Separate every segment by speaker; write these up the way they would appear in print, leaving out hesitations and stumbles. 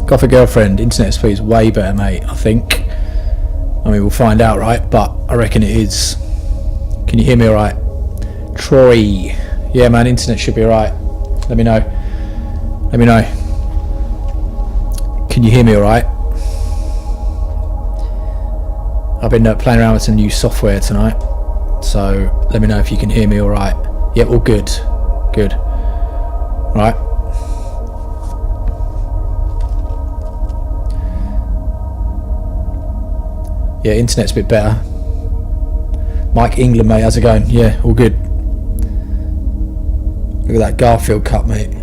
Speaker 1: Got a girlfriend. Internet speed's way better, mate. I think. I mean, we'll find out, right? But I reckon it is. Can you hear me all right? Troy. Yeah, man. Internet should be all right. Let me know. Let me know. Can you hear me all right? I've been playing around with some new software tonight, so let me know if you can hear me all right. Yeah, all good. Good. Right. Yeah, internet's a bit better. Mike England, mate, how's it going? Yeah, all good. Look at that Garfield Cup, mate.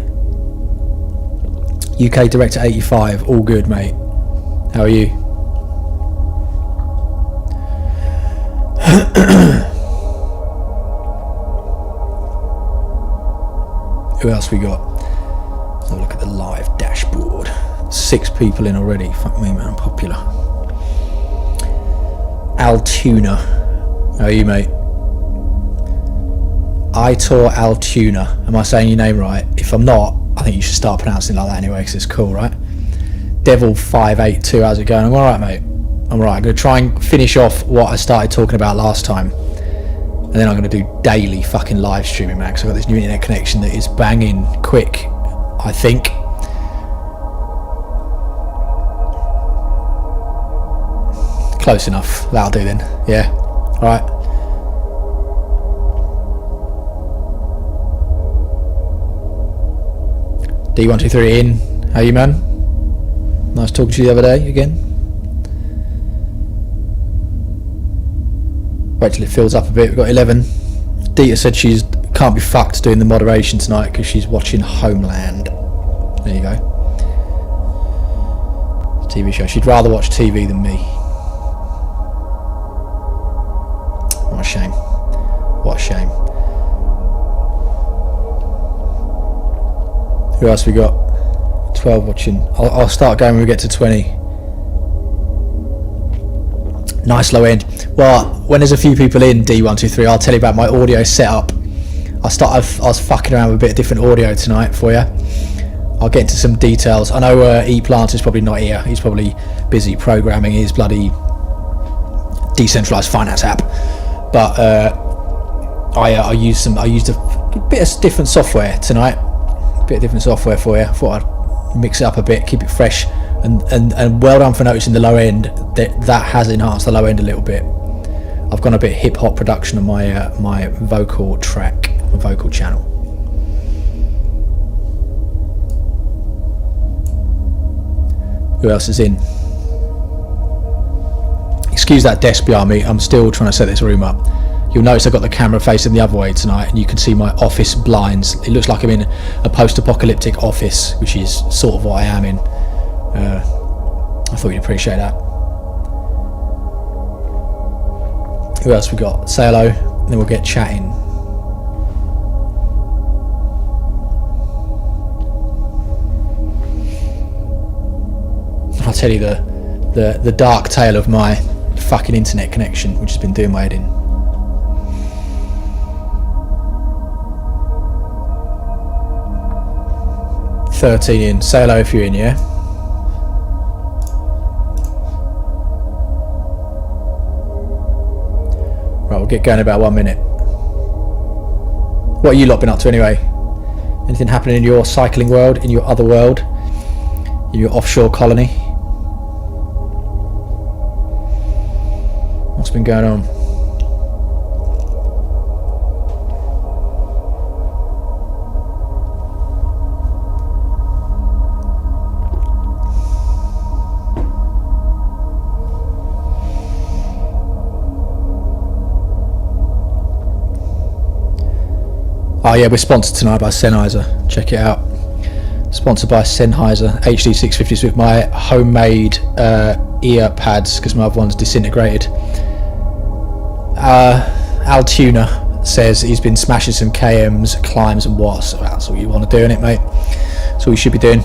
Speaker 1: UK Director 85, all good, mate. How are you? Who else we got? Let's have a look at the live dashboard. 6 people in already. Fuck me, man, I'm popular. Altuna. How are you, mate? Aitor Altuna. Am I saying your name right? If I'm not, I think you should start pronouncing it like that anyway, because it's cool, right? Devil582, how's it going? I'm alright, mate. I'm alright. I'm going to try and finish off what I started talking about last time. And then I'm going to do daily fucking live streaming, man, because I've got this new internet connection that is banging quick, I think. Close enough. That'll do then. Yeah. Alright. D123 in. How are you, man? Nice talking to you the other day again. Wait till it fills up a bit. We've got 11. Dita said she can't be fucked doing the moderation tonight because she's watching Homeland. There you go. TV show. She'd rather watch TV than me. What a shame. What a shame. Who else we got? 12 watching. I'll start going when we get to 20. Nice low end. Well, when there's a few people in D123, I'll tell you about my audio setup. I was fucking around with a bit of different audio tonight for you. I'll get into some details. I know E Plant is probably not here. He's probably busy programming his bloody decentralized finance app. But I used a bit of different software tonight. A bit of different software for you. I thought I'd mix it up a bit, keep it fresh, and well done for noticing the low end. That has enhanced the low end a little bit. I've gone a bit hip hop production on my my vocal track, my vocal channel. Who else is in? Excuse that desk behind me. I'm still trying to set this room up. You'll notice I've got the camera facing the other way tonight, and you can see my office blinds. It looks like I'm in a post-apocalyptic office, which is sort of what I am in. I thought you'd appreciate that. Who else we got? Say hello, and then we'll get chatting. I'll tell you the dark tale of my fucking internet connection, which has been doing my head in. $13 in. Say hello if you're in, yeah? Right, we'll get going in about 1 minute. What have you lot been up to anyway? Anything happening in your cycling world, in your other world, in your offshore colony? What's been going on? Oh yeah, we're sponsored tonight by Sennheiser. Check it out. Sponsored by Sennheiser HD 650s with my homemade ear pads because my other one's disintegrated. Altuna says he's been smashing some KMs, climbs and watts. So that's what you want to do, innit, mate? That's what you should be doing.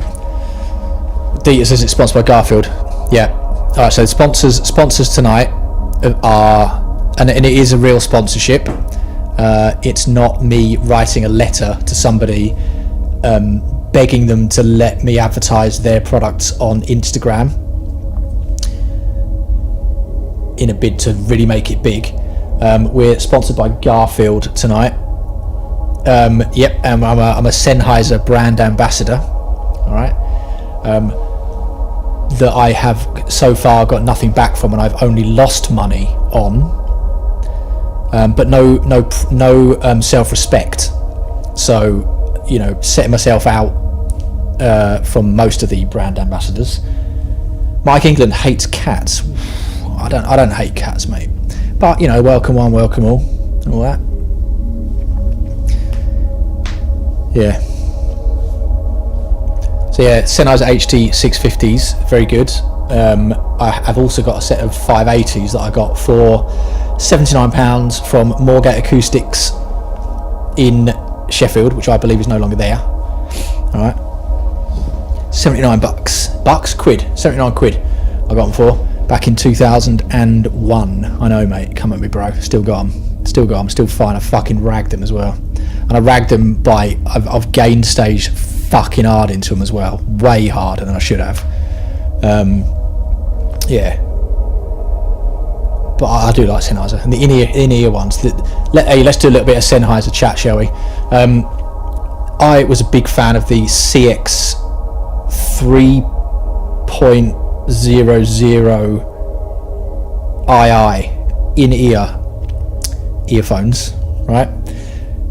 Speaker 1: Dita says it's sponsored by Garfield. Yeah. Alright, so sponsors tonight are, and it is a real sponsorship. It's not me writing a letter to somebody begging them to let me advertise their products on Instagram in a bid to really make it big. We're sponsored by Garfield tonight. I'm a Sennheiser brand ambassador. All right. That I have so far got nothing back from, and I've only lost money on. But no self-respect. So, you know, setting myself out from most of the brand ambassadors. Mike England hates cats. I don't hate cats, mate. But, you know, welcome one, welcome all, and all that. Yeah. So yeah, Sennheiser HT 650s, very good. I've also got a set of 580s that I got for £79 from Moorgate Acoustics in Sheffield, which I believe is no longer there. All right, 79 quid, 79 quid. I got them for back in 2001. I know, mate. Come at me, bro. Still got them. Still fine. I fucking ragged them as well, and I ragged them by I've gained stage fucking hard into them as well, way harder than I should have. Yeah, but I do like Sennheiser, and the in-ear ones. Let's do a little bit of Sennheiser chat, shall we? I was a big fan of the CX 3.00 II in-ear earphones, right?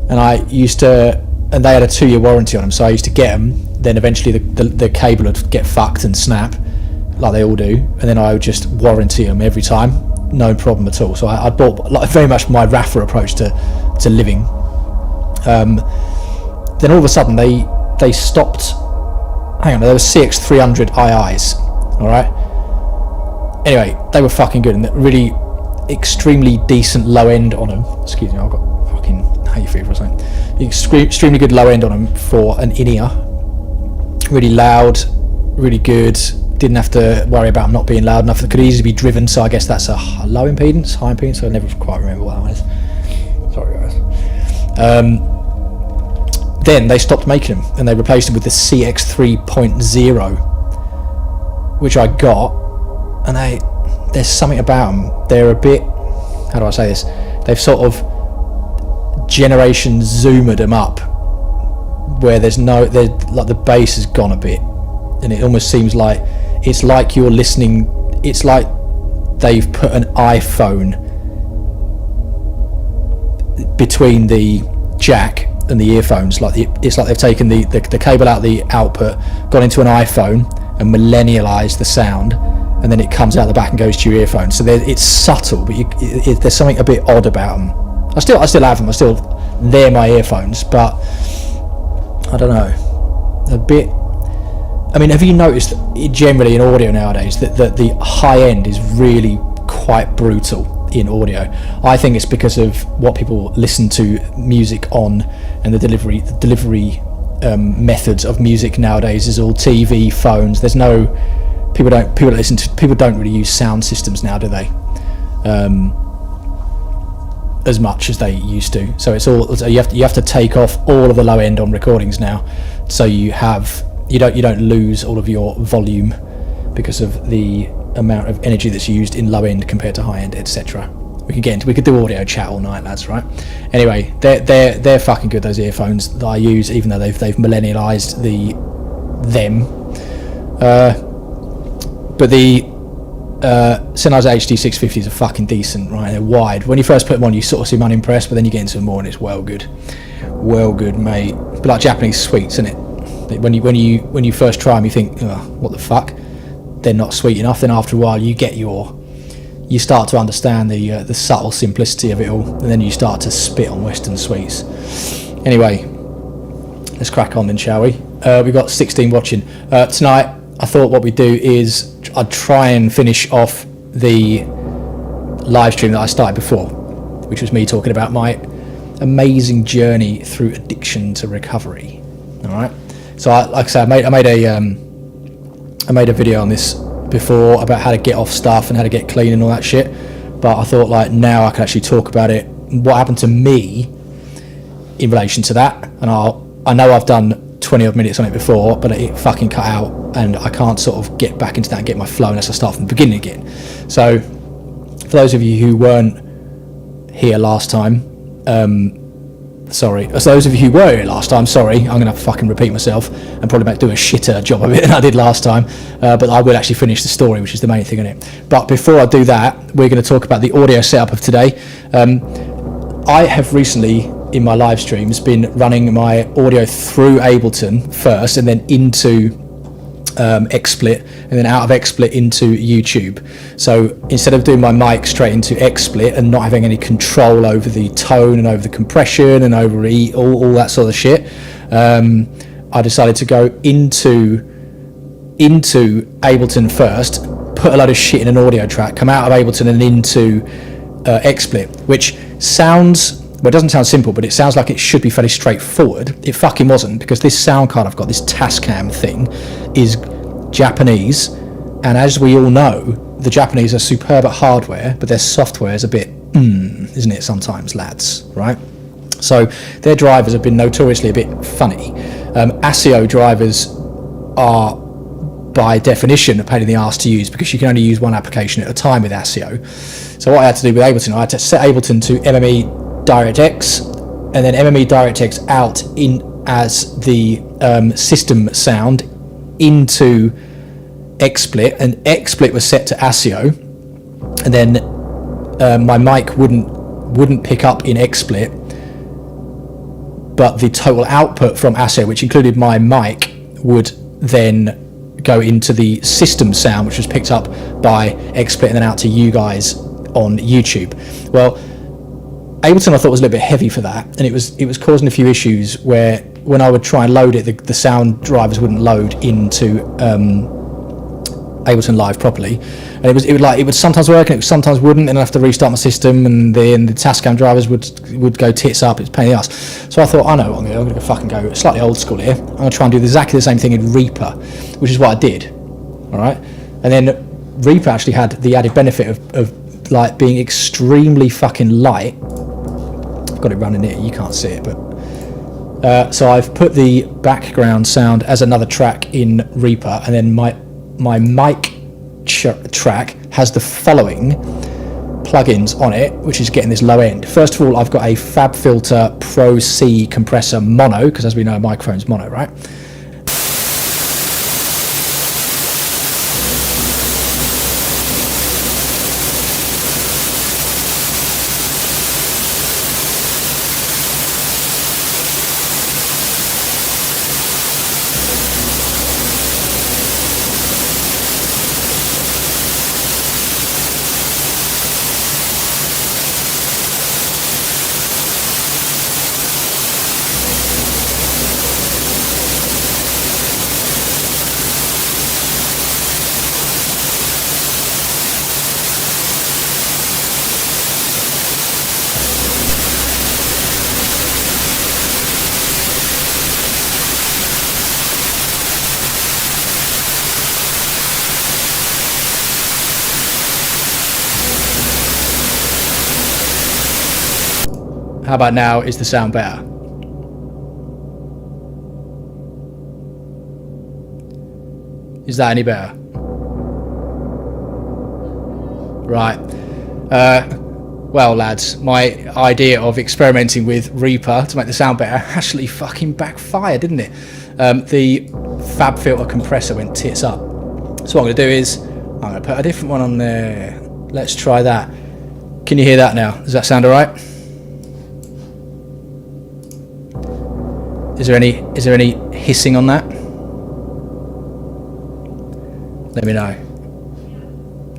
Speaker 1: And I used to, and they had a 2-year warranty on them, so I used to get them. Then eventually the cable would get fucked and snap, like they all do, and then I would just warranty them every time, no problem at all. So I bought, like, very much my Raffer approach to living. Then all of a sudden they stopped. Hang on, there was CX300 IIs, all right. Anyway, they were fucking good, and really extremely decent low end on them. Excuse me, I've got fucking hay fever or something. Extremely good low end on them for an in-ear. Really loud, really good. Didn't have to worry about them not being loud enough. It could easily be driven, so I guess that's a low impedance, high impedance. So I never quite remember what that one is. Sorry, guys. Then they stopped making them, and they replaced them with the CX 3.0, which I got, and there's something about them. They're a bit, how do I say this? They've sort of generation zoomed them up, where like the bass has gone a bit, and it almost seems like it's like you're listening. It's like they've put an iPhone between the jack and the earphones. It's like they've taken the cable out the output, gone into an iPhone and millennialized the sound, and then it comes out the back and goes to your earphones. So it's subtle, but there's something a bit odd about them. I still have them. They're my earphones, but I don't know, a bit. I mean, have you noticed generally in audio nowadays that the high end is really quite brutal in audio? I think it's because of what people listen to music on, and the delivery methods of music nowadays is all TV, phones. There's no people don't really use sound systems now, do they? As much as they used to. So it's all, you have to take off all of the low end on recordings now, so you don't lose all of your volume because of the amount of energy that's used in low end compared to high end, etc. We could do audio chat all night, lads, right? Anyway, they're fucking good, those earphones that I use, even though they've millennialized them. But the Sennheiser HD 650s are fucking decent, right? They're wide. When you first put them on, you sort of seem unimpressed, but then you get into them more and it's well good, mate. But like Japanese sweets, isn't it? When you first try them, you think, oh, what the fuck? They're not sweet enough. Then after a while, you start to understand the subtle simplicity of it all, and then you start to spit on Western sweets. Anyway, let's crack on then, shall we? We've got 16 watching tonight. I thought what we'd do is I'd try and finish off the live stream that I started before, which was me talking about my amazing journey through addiction to recovery. All right. So like I said, I made a video on this before about how to get off stuff and how to get clean and all that shit. But I thought, like, now I can actually talk about it, what happened to me in relation to that. And I know I've done 20 odd minutes on it before, but it fucking cut out, and I can't sort of get back into that and get my flow unless I start from the beginning again. So for those of you who weren't here last time, sorry. As those of you who were here last time, sorry, I'm going to fucking repeat myself and probably do a shitter job of it than I did last time, but I will actually finish the story, which is the main thing in it. But before I do that, we're going to talk about the audio setup of today. I have recently, in my live streams, been running my audio through Ableton first and then into XSplit, and then out of XSplit into YouTube. So instead of doing my mic straight into XSplit and not having any control over the tone and over the compression and over all that sort of shit, I decided to go into Ableton first, put a load of shit in an audio track, come out of Ableton and into XSplit, which sounds, well, it doesn't sound simple, but it sounds like it should be fairly straightforward. It fucking wasn't, because this sound card I've got, this Tascam thing, is Japanese, and as we all know, the Japanese are superb at hardware, but their software is a bit, isn't it, sometimes, lads, right? So their drivers have been notoriously a bit funny. ASIO drivers are, by definition, a pain in the arse to use, because you can only use one application at a time with ASIO. So what I had to do with Ableton, I had to set Ableton to MME DirectX, and then MME DirectX out in as the system sound into XSplit, and XSplit was set to ASIO, and then my mic wouldn't pick up in XSplit, but the total output from ASIO, which included my mic, would then go into the system sound, which was picked up by XSplit and then out to you guys on YouTube. Well, Ableton I thought was a little bit heavy for that, and it was causing a few issues where when I would try and load it, the sound drivers wouldn't load into Ableton Live properly, and it would sometimes work and it sometimes wouldn't, and I'd have to restart my system, and then the Tascam drivers would go tits up. It's a pain in the ass. So I thought, I know, I'm going to fucking go slightly old school here. I'm going to try and do exactly the same thing in Reaper, which is what I did. All right, and then Reaper actually had the added benefit of like being extremely fucking light. I've got it running here, you can't see it, but so I've put the background sound as another track in Reaper, and then my mic track has the following plugins on it, which is getting this low end. First of all, I've got a FabFilter Pro C compressor mono, because as we know, a microphone's mono, right? How about now? Is the sound better? Is that any better? Right. Well, lads, my idea of experimenting with Reaper to make the sound better actually fucking backfired, didn't it? The FabFilter compressor went tits up. So what I'm going to do is I'm going to put a different one on there. Let's try that. Can you hear that now? Does that sound alright? Is there any hissing on that? Let me know.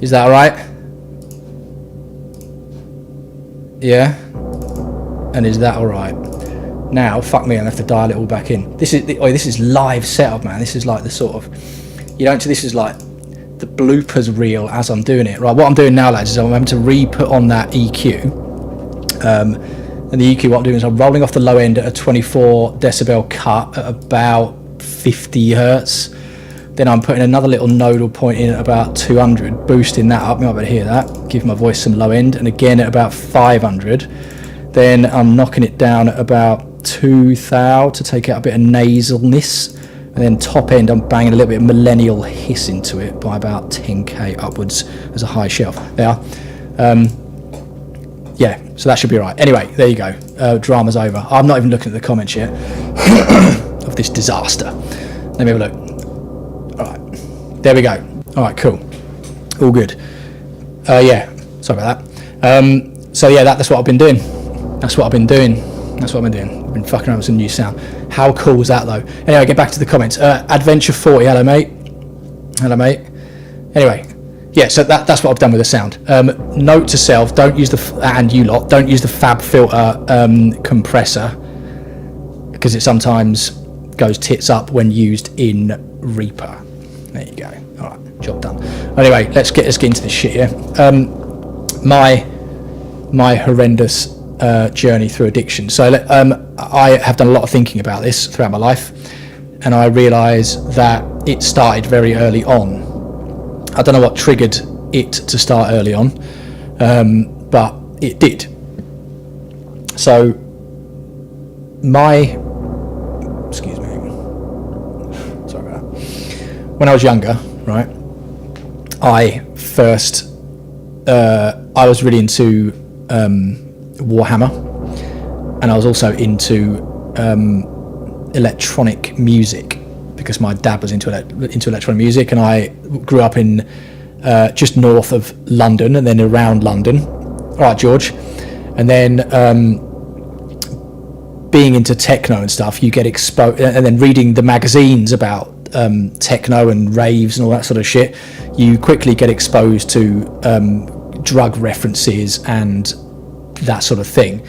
Speaker 1: Is that alright? Yeah? And is that alright? Now, fuck me, I'm gonna have to dial it all back in. This is live setup, man. This is like the sort of, this is like the bloopers reel as I'm doing it. Right, what I'm doing now, lads, is I'm having to re-put on that EQ. And the EQ, what I'm doing is I'm rolling off the low end at a 24 decibel cut at about 50 hertz. Then I'm putting another little nodal point in at about 200, boosting that up. You might be able to hear that. Give my voice some low end, and again at about 500. Then I'm knocking it down at about 2 thou to take out a bit of nasalness, and then top end I'm banging a little bit of millennial hiss into it by about 10k upwards as a high shelf. There. Yeah, so that should be right. Anyway, there you go. Drama's over. I'm not even looking at the comments yet of this disaster. Let me have a look. All right, there we go. All right, cool. All good. Yeah, sorry about that. So yeah, that's what I've been doing. I've been fucking around with some new sound. How cool was that though? Anyway, get back to the comments. Adventure 40, hello mate. Anyway, yeah, so that's what I've done with the sound. Note to self: don't use don't use the Fab Filter compressor, because it sometimes goes tits up when used in Reaper. There you go. All right, job done. Anyway, let's get into this shit here. My horrendous journey through addiction. So I have done a lot of thinking about this throughout my life, and I realise that it started very early on. I don't know what triggered it to start early on, but it did. So excuse me, sorry about that. When I was younger, right, I was really into Warhammer, and I was also into electronic music, because my dad was into electronic music, and I grew up in just north of London and then around London. All right, George. And then being into techno and stuff, you get exposed, and then reading the magazines about techno and raves and all that sort of shit, you quickly get exposed to drug references and that sort of thing.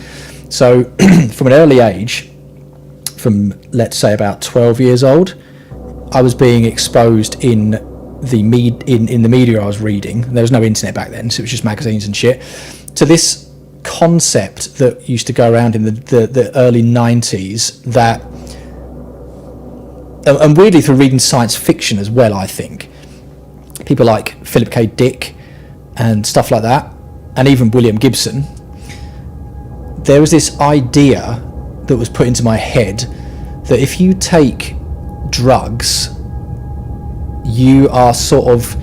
Speaker 1: So from an early age, from let's say about 12 years old, I was being exposed in the media I was reading. There was no internet back then, so it was just magazines and shit, to this concept that used to go around in the early 90s, that, and weirdly through reading science fiction as well, I think, people like Philip K. Dick and stuff like that, and even William Gibson, there was this idea that was put into my head that if you take drugs, you are sort of,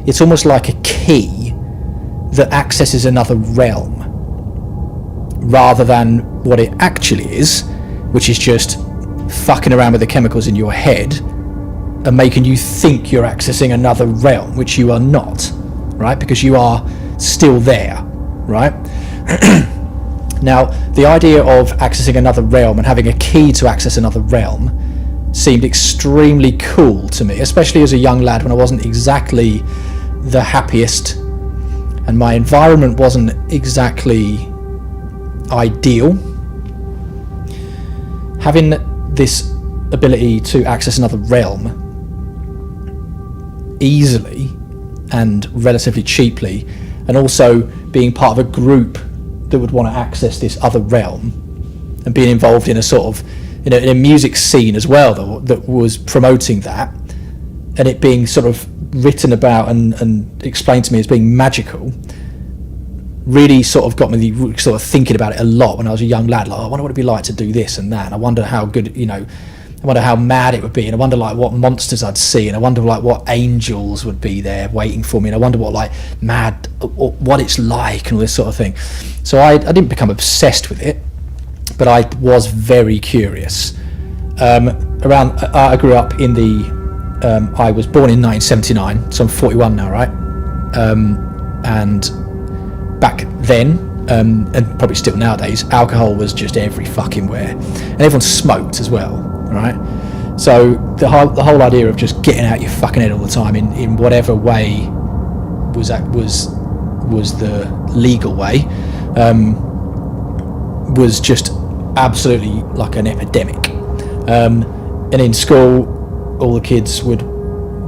Speaker 1: it's almost like a key that accesses another realm, rather than what it actually is, which is just fucking around with the chemicals in your head and making you think you're accessing another realm, which you are not, right? Because you are still there, right? Now, the idea of accessing another realm and having a key to access another realm seemed extremely cool to me, especially as a young lad when I wasn't exactly the happiest and my environment wasn't exactly ideal. Having this ability to access another realm easily and relatively cheaply, and also being part of a group that would want to access this other realm, and being involved in a sort of in a music scene as well that was promoting that, and it being sort of written about and explained to me as being magical, really sort of got me sort of thinking about it a lot when I was a young lad. Like, I wonder what it'd be like to do this and that, and I wonder how good, I wonder how mad it would be, and I wonder like what monsters I'd see, and I wonder like what angels would be there waiting for me, and I wonder what like what it's like and all this sort of thing. So I didn't become obsessed with it, but I was very curious. I grew up in I was born in 1979, so I'm 41 now, right? And back then, and probably still nowadays, alcohol was just every fucking where, and everyone smoked as well, right? So the whole idea of just getting out your fucking head all the time in whatever way was the legal way, was just absolutely like an epidemic. And in school, all the kids would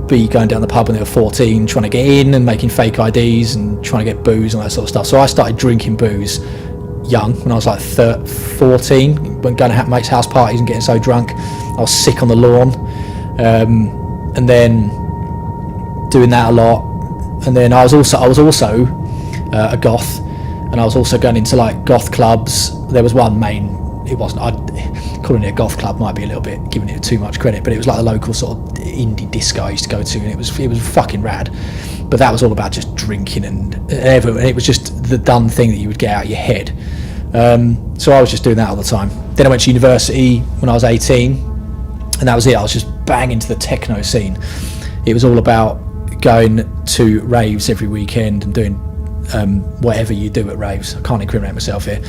Speaker 1: be going down the pub when they were 14, trying to get in and making fake IDs and trying to get booze and all that sort of stuff. So I started drinking booze young, when I was like 14, when going to mates' house parties and getting so drunk I was sick on the lawn, and then doing that a lot. And then I was also a goth, and I was also going into like goth clubs. There was one main it wasn't. Calling it a goth club might be a little bit giving it too much credit, but it was like a local sort of indie disco I used to go to, and it was fucking rad. But that was all about just drinking and it was just the done thing that you would get out of your head. So I was just doing that all the time. Then I went to university when I was 18, and that was it. I was just bang into the techno scene. It was all about going to raves every weekend and doing whatever you do at raves. I can't incriminate myself here.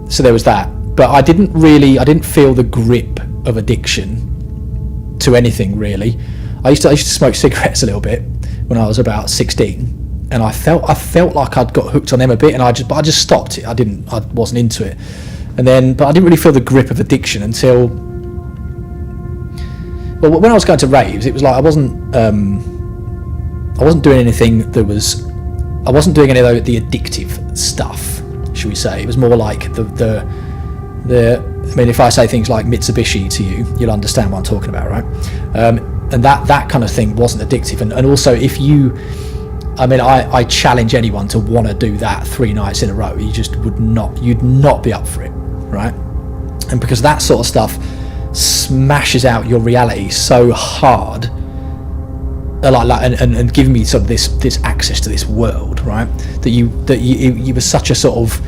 Speaker 1: So there was that. But I didn't feel the grip of addiction to anything really. I used to smoke cigarettes a little bit when I was about 16, and I felt like I'd got hooked on them a bit, and I just stopped it. I wasn't into it. But I didn't really feel the grip of addiction until, well, when I was going to raves, it was like I wasn't doing anything I wasn't doing any of the addictive stuff, should we say. It was more like I mean, if I say things like Mitsubishi to you, you'll understand what I'm talking about, right? And that kind of thing wasn't addictive. And also, I challenge anyone to want to do that 3 nights in a row. You'd not be up for it, right? And because that sort of stuff smashes out your reality so hard, and giving me sort of this access to this world, right? That you were such a sort of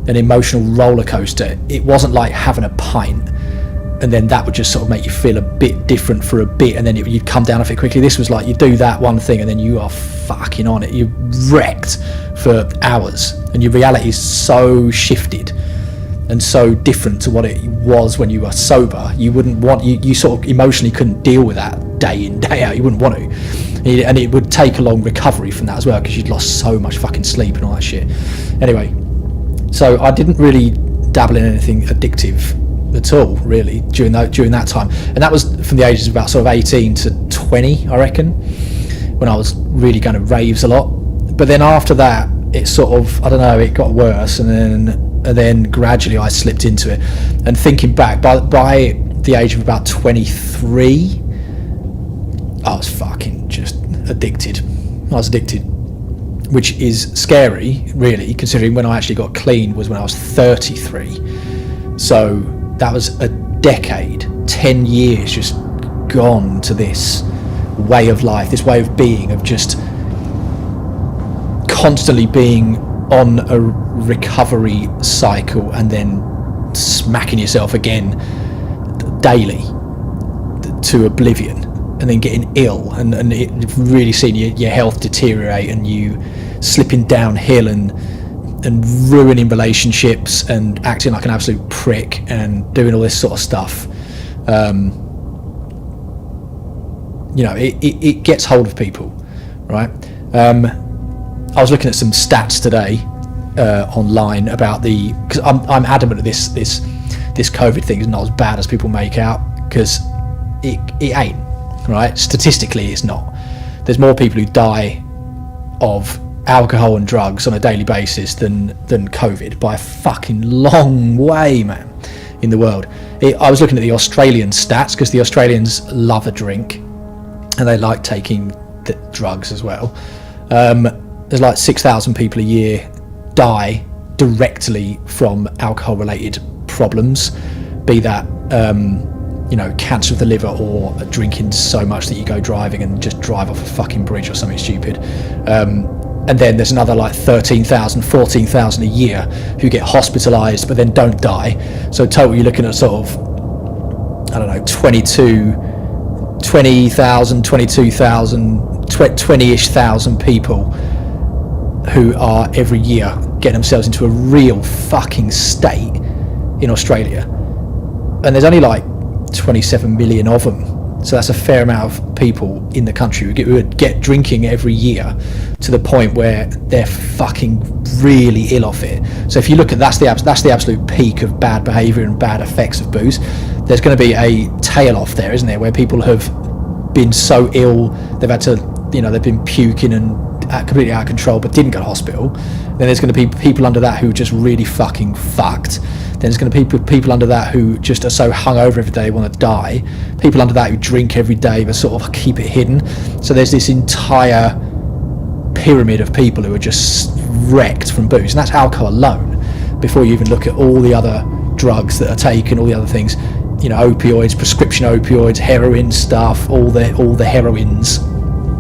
Speaker 1: an emotional roller coaster. It wasn't like having a pint and then that would just sort of make you feel a bit different for a bit, and then you'd come down off it quickly. This was like you do that one thing and then you are fucking on it. You're wrecked for hours, and your reality is so shifted and so different to what it was when you were sober. You sort of emotionally couldn't deal with that day in, day out. You wouldn't want to, and it would take a long recovery from that as well, because you'd lost so much fucking sleep and all that shit. Anyway, so I didn't really dabble in anything addictive at all really during that time, and that was from the ages of about sort of 18 to 20, I reckon, when I was really going to raves a lot. But then after that, it sort of, I don't know, it got worse, and then gradually I slipped into it. And thinking back, by the age of about 23, I was fucking just addicted. I was addicted, which is scary really, considering when I actually got clean was when I was 33. So that was a decade, 10 years just gone to this way of life, this way of being, of just constantly being on a recovery cycle and then smacking yourself again daily to oblivion, and then getting ill and really seeing your health deteriorate, and you slipping downhill and ruining relationships and acting like an absolute prick and doing all this sort of stuff. It gets hold of people, right? I was looking at some stats today online about because I'm adamant that this COVID thing is not as bad as people make out, because it ain't, right? Statistically, it's not. There's more people who die of alcohol and drugs on a daily basis than COVID, by a fucking long way, man, in the world. I was looking at the Australian stats, because the Australians love a drink and they like taking the drugs as well. There's like 6,000 people a year die directly from alcohol related problems, be that cancer of the liver, or drinking so much that you go driving and just drive off a fucking bridge or something stupid. And then there's another like 13,000, 14,000 a year who get hospitalised but then don't die. So total, you're looking at sort of, I don't know, 20,000, 20-ish thousand people who are every year getting themselves into a real fucking state in Australia. And there's only like 27 million of them. So that's a fair amount of people in the country who would get drinking every year to the point where they're fucking really ill off it. So if you look at that's the absolute peak of bad behaviour and bad effects of booze. There's going to be a tail off there, isn't there, where people have been so ill they've had to, they've been puking and completely out of control but didn't go to hospital. Then there's going to be people under that who are just really fucking fucked. Then there's going to be people under that who just are so hungover every day they want to die. People under that who drink every day but sort of keep it hidden. So there's this entire pyramid of people who are just wrecked from booze, and that's alcohol alone. before you even look at all the other drugs that are taken, all the other things, opioids, prescription opioids, heroin stuff, all the heroines,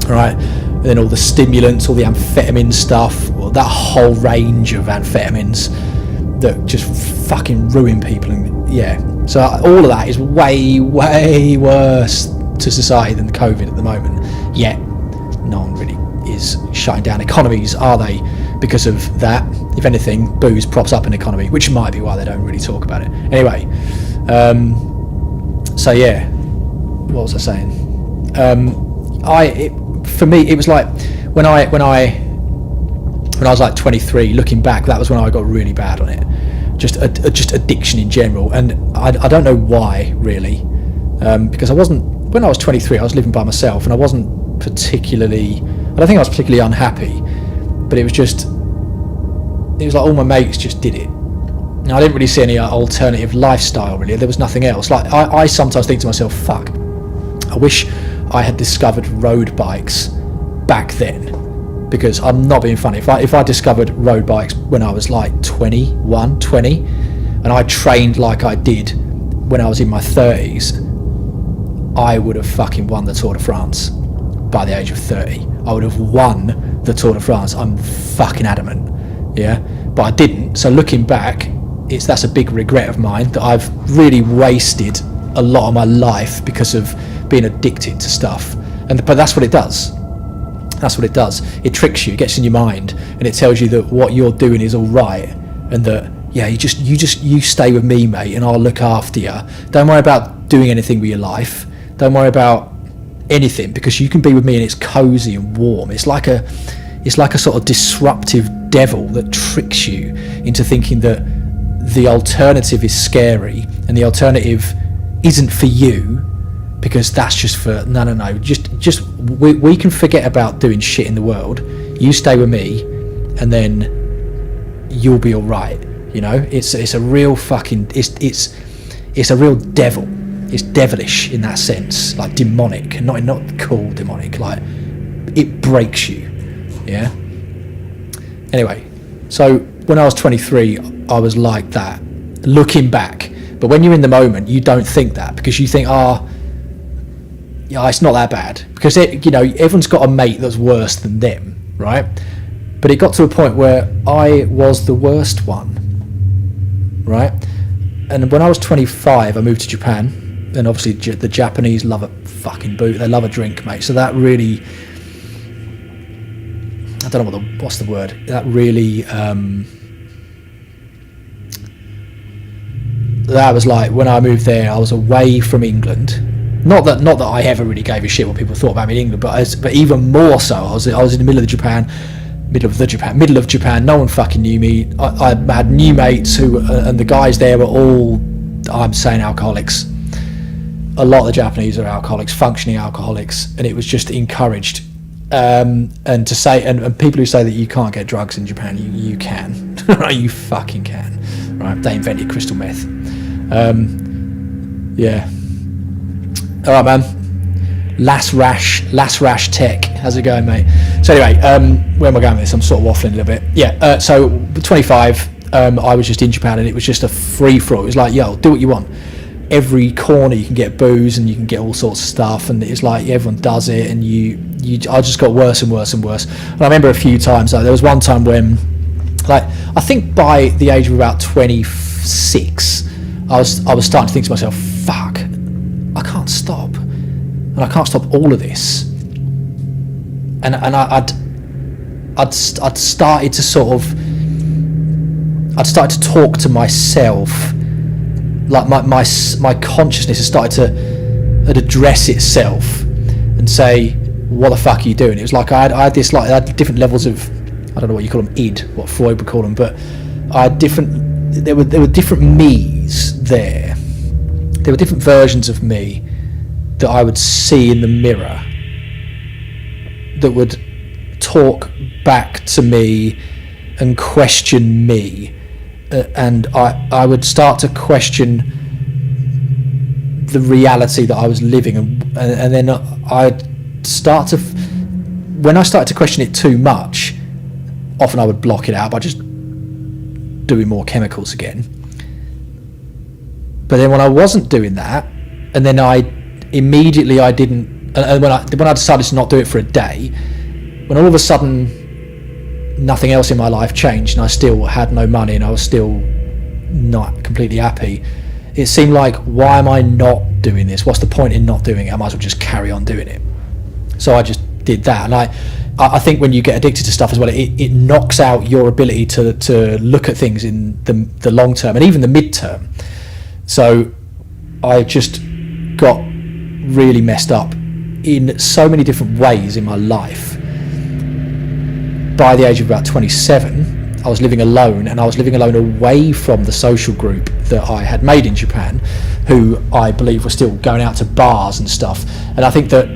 Speaker 1: right? And then all the stimulants, all the amphetamine stuff, that whole range of amphetamines that just fucking ruin people. And so all of that is way, way worse to society than COVID at the moment. Yet no one really is shutting down economies, are they? Because of that. If anything, booze props up an economy, which might be why they don't really talk about it. Anyway, what was I saying? For me, it was like when I was like 23. Looking back, that was when I got really bad on it. Just addiction in general, and I don't know why really, because when I was 23, I was living by myself, and I don't think I was particularly unhappy, but it was like all my mates just did it. And I didn't really see any alternative lifestyle really. There was nothing else. Like I sometimes think to myself, fuck, I wish I had discovered road bikes back then, because I'm not being funny. If I discovered road bikes when I was like 20, and I trained like I did when I was in my 30s, I would have fucking won the Tour de France by the age of 30. I would have won the Tour de France. I'm fucking adamant. Yeah, but I didn't. So looking back, that's a big regret of mine, that I've really wasted a lot of my life because of being addicted to stuff. But that's what it does. That's what it does. It tricks you. It gets in your mind, and it tells you that what you're doing is all right, and that you stay with me, mate, and I'll look after you. Don't worry about doing anything with your life. Don't worry about anything, because you can be with me and it's cozy and warm. It's like a sort of disruptive devil that tricks you into thinking that the alternative is scary and the alternative isn't for you, because that's just for no. Just we can forget about doing shit in the world. You stay with me, and then you'll be all right. It's a real fucking it's a real devil. It's devilish in that sense, like demonic, not cool demonic. Like it breaks you. Yeah. Anyway, so when I was 23, I was like that, looking back. But when you're in the moment, you don't think that, because you think, it's not that bad, because everyone's got a mate that's worse than them, right? But it got to a point where I was the worst one, right? And when I was 25, I moved to Japan, and obviously the Japanese love a fucking boot. They love a drink, mate. So that really, I don't know what's the word. That really, that was like when I moved there. I was away from England. Not that I ever really gave a shit what people thought about me in England, but even more so, I was in the middle of Japan. No one fucking knew me. I had new mates and the guys there were all, I'm saying, alcoholics. A lot of the Japanese are alcoholics, functioning alcoholics, and it was just encouraged. And to say, and people who say that you can't get drugs in Japan, you can. You fucking can. Right? They invented crystal meth. Yeah. All right, man. Last Rash Tech. How's it going, mate? So anyway, where am I going with this? I'm sort of waffling a little bit. Yeah. So 25, I was just in Japan, and it was just a free for all. It was like, yo, do what you want. Every corner you can get booze, and you can get all sorts of stuff, and it's like everyone does it, and I just got worse and worse and worse. And I remember a few times, like there was one time when, like, I think by the age of about 26, I was starting to think to myself, fuck, I can't stop, and I can't stop all of this. And I'd started to talk to myself. Like my consciousness has started to address itself and say, what the fuck are you doing? It was like I had different levels of, I don't know what you call them, id, what Freud would call them, but I had there were different me's there. There were different versions of me that I would see in the mirror that would talk back to me and question me. And I would start to question the reality that I was living, and then I'd start to, when I started to question it too much, often I would block it out by just doing more chemicals again. But then when I wasn't doing that, and then I didn't, and when I decided to not do it for a day, when all of a sudden nothing else in my life changed and I still had no money and I was still not completely happy, it seemed like, why am I not doing this? What's the point in not doing it? I might as well just carry on doing it. So I just did that. And I think when you get addicted to stuff as well, it knocks out your ability to look at things in the long term and even the mid-term. So I just got really messed up in so many different ways in my life. By the age of about 27, I was living alone, and I was living alone away from the social group that I had made in Japan, who I believe were still going out to bars and stuff. And I think that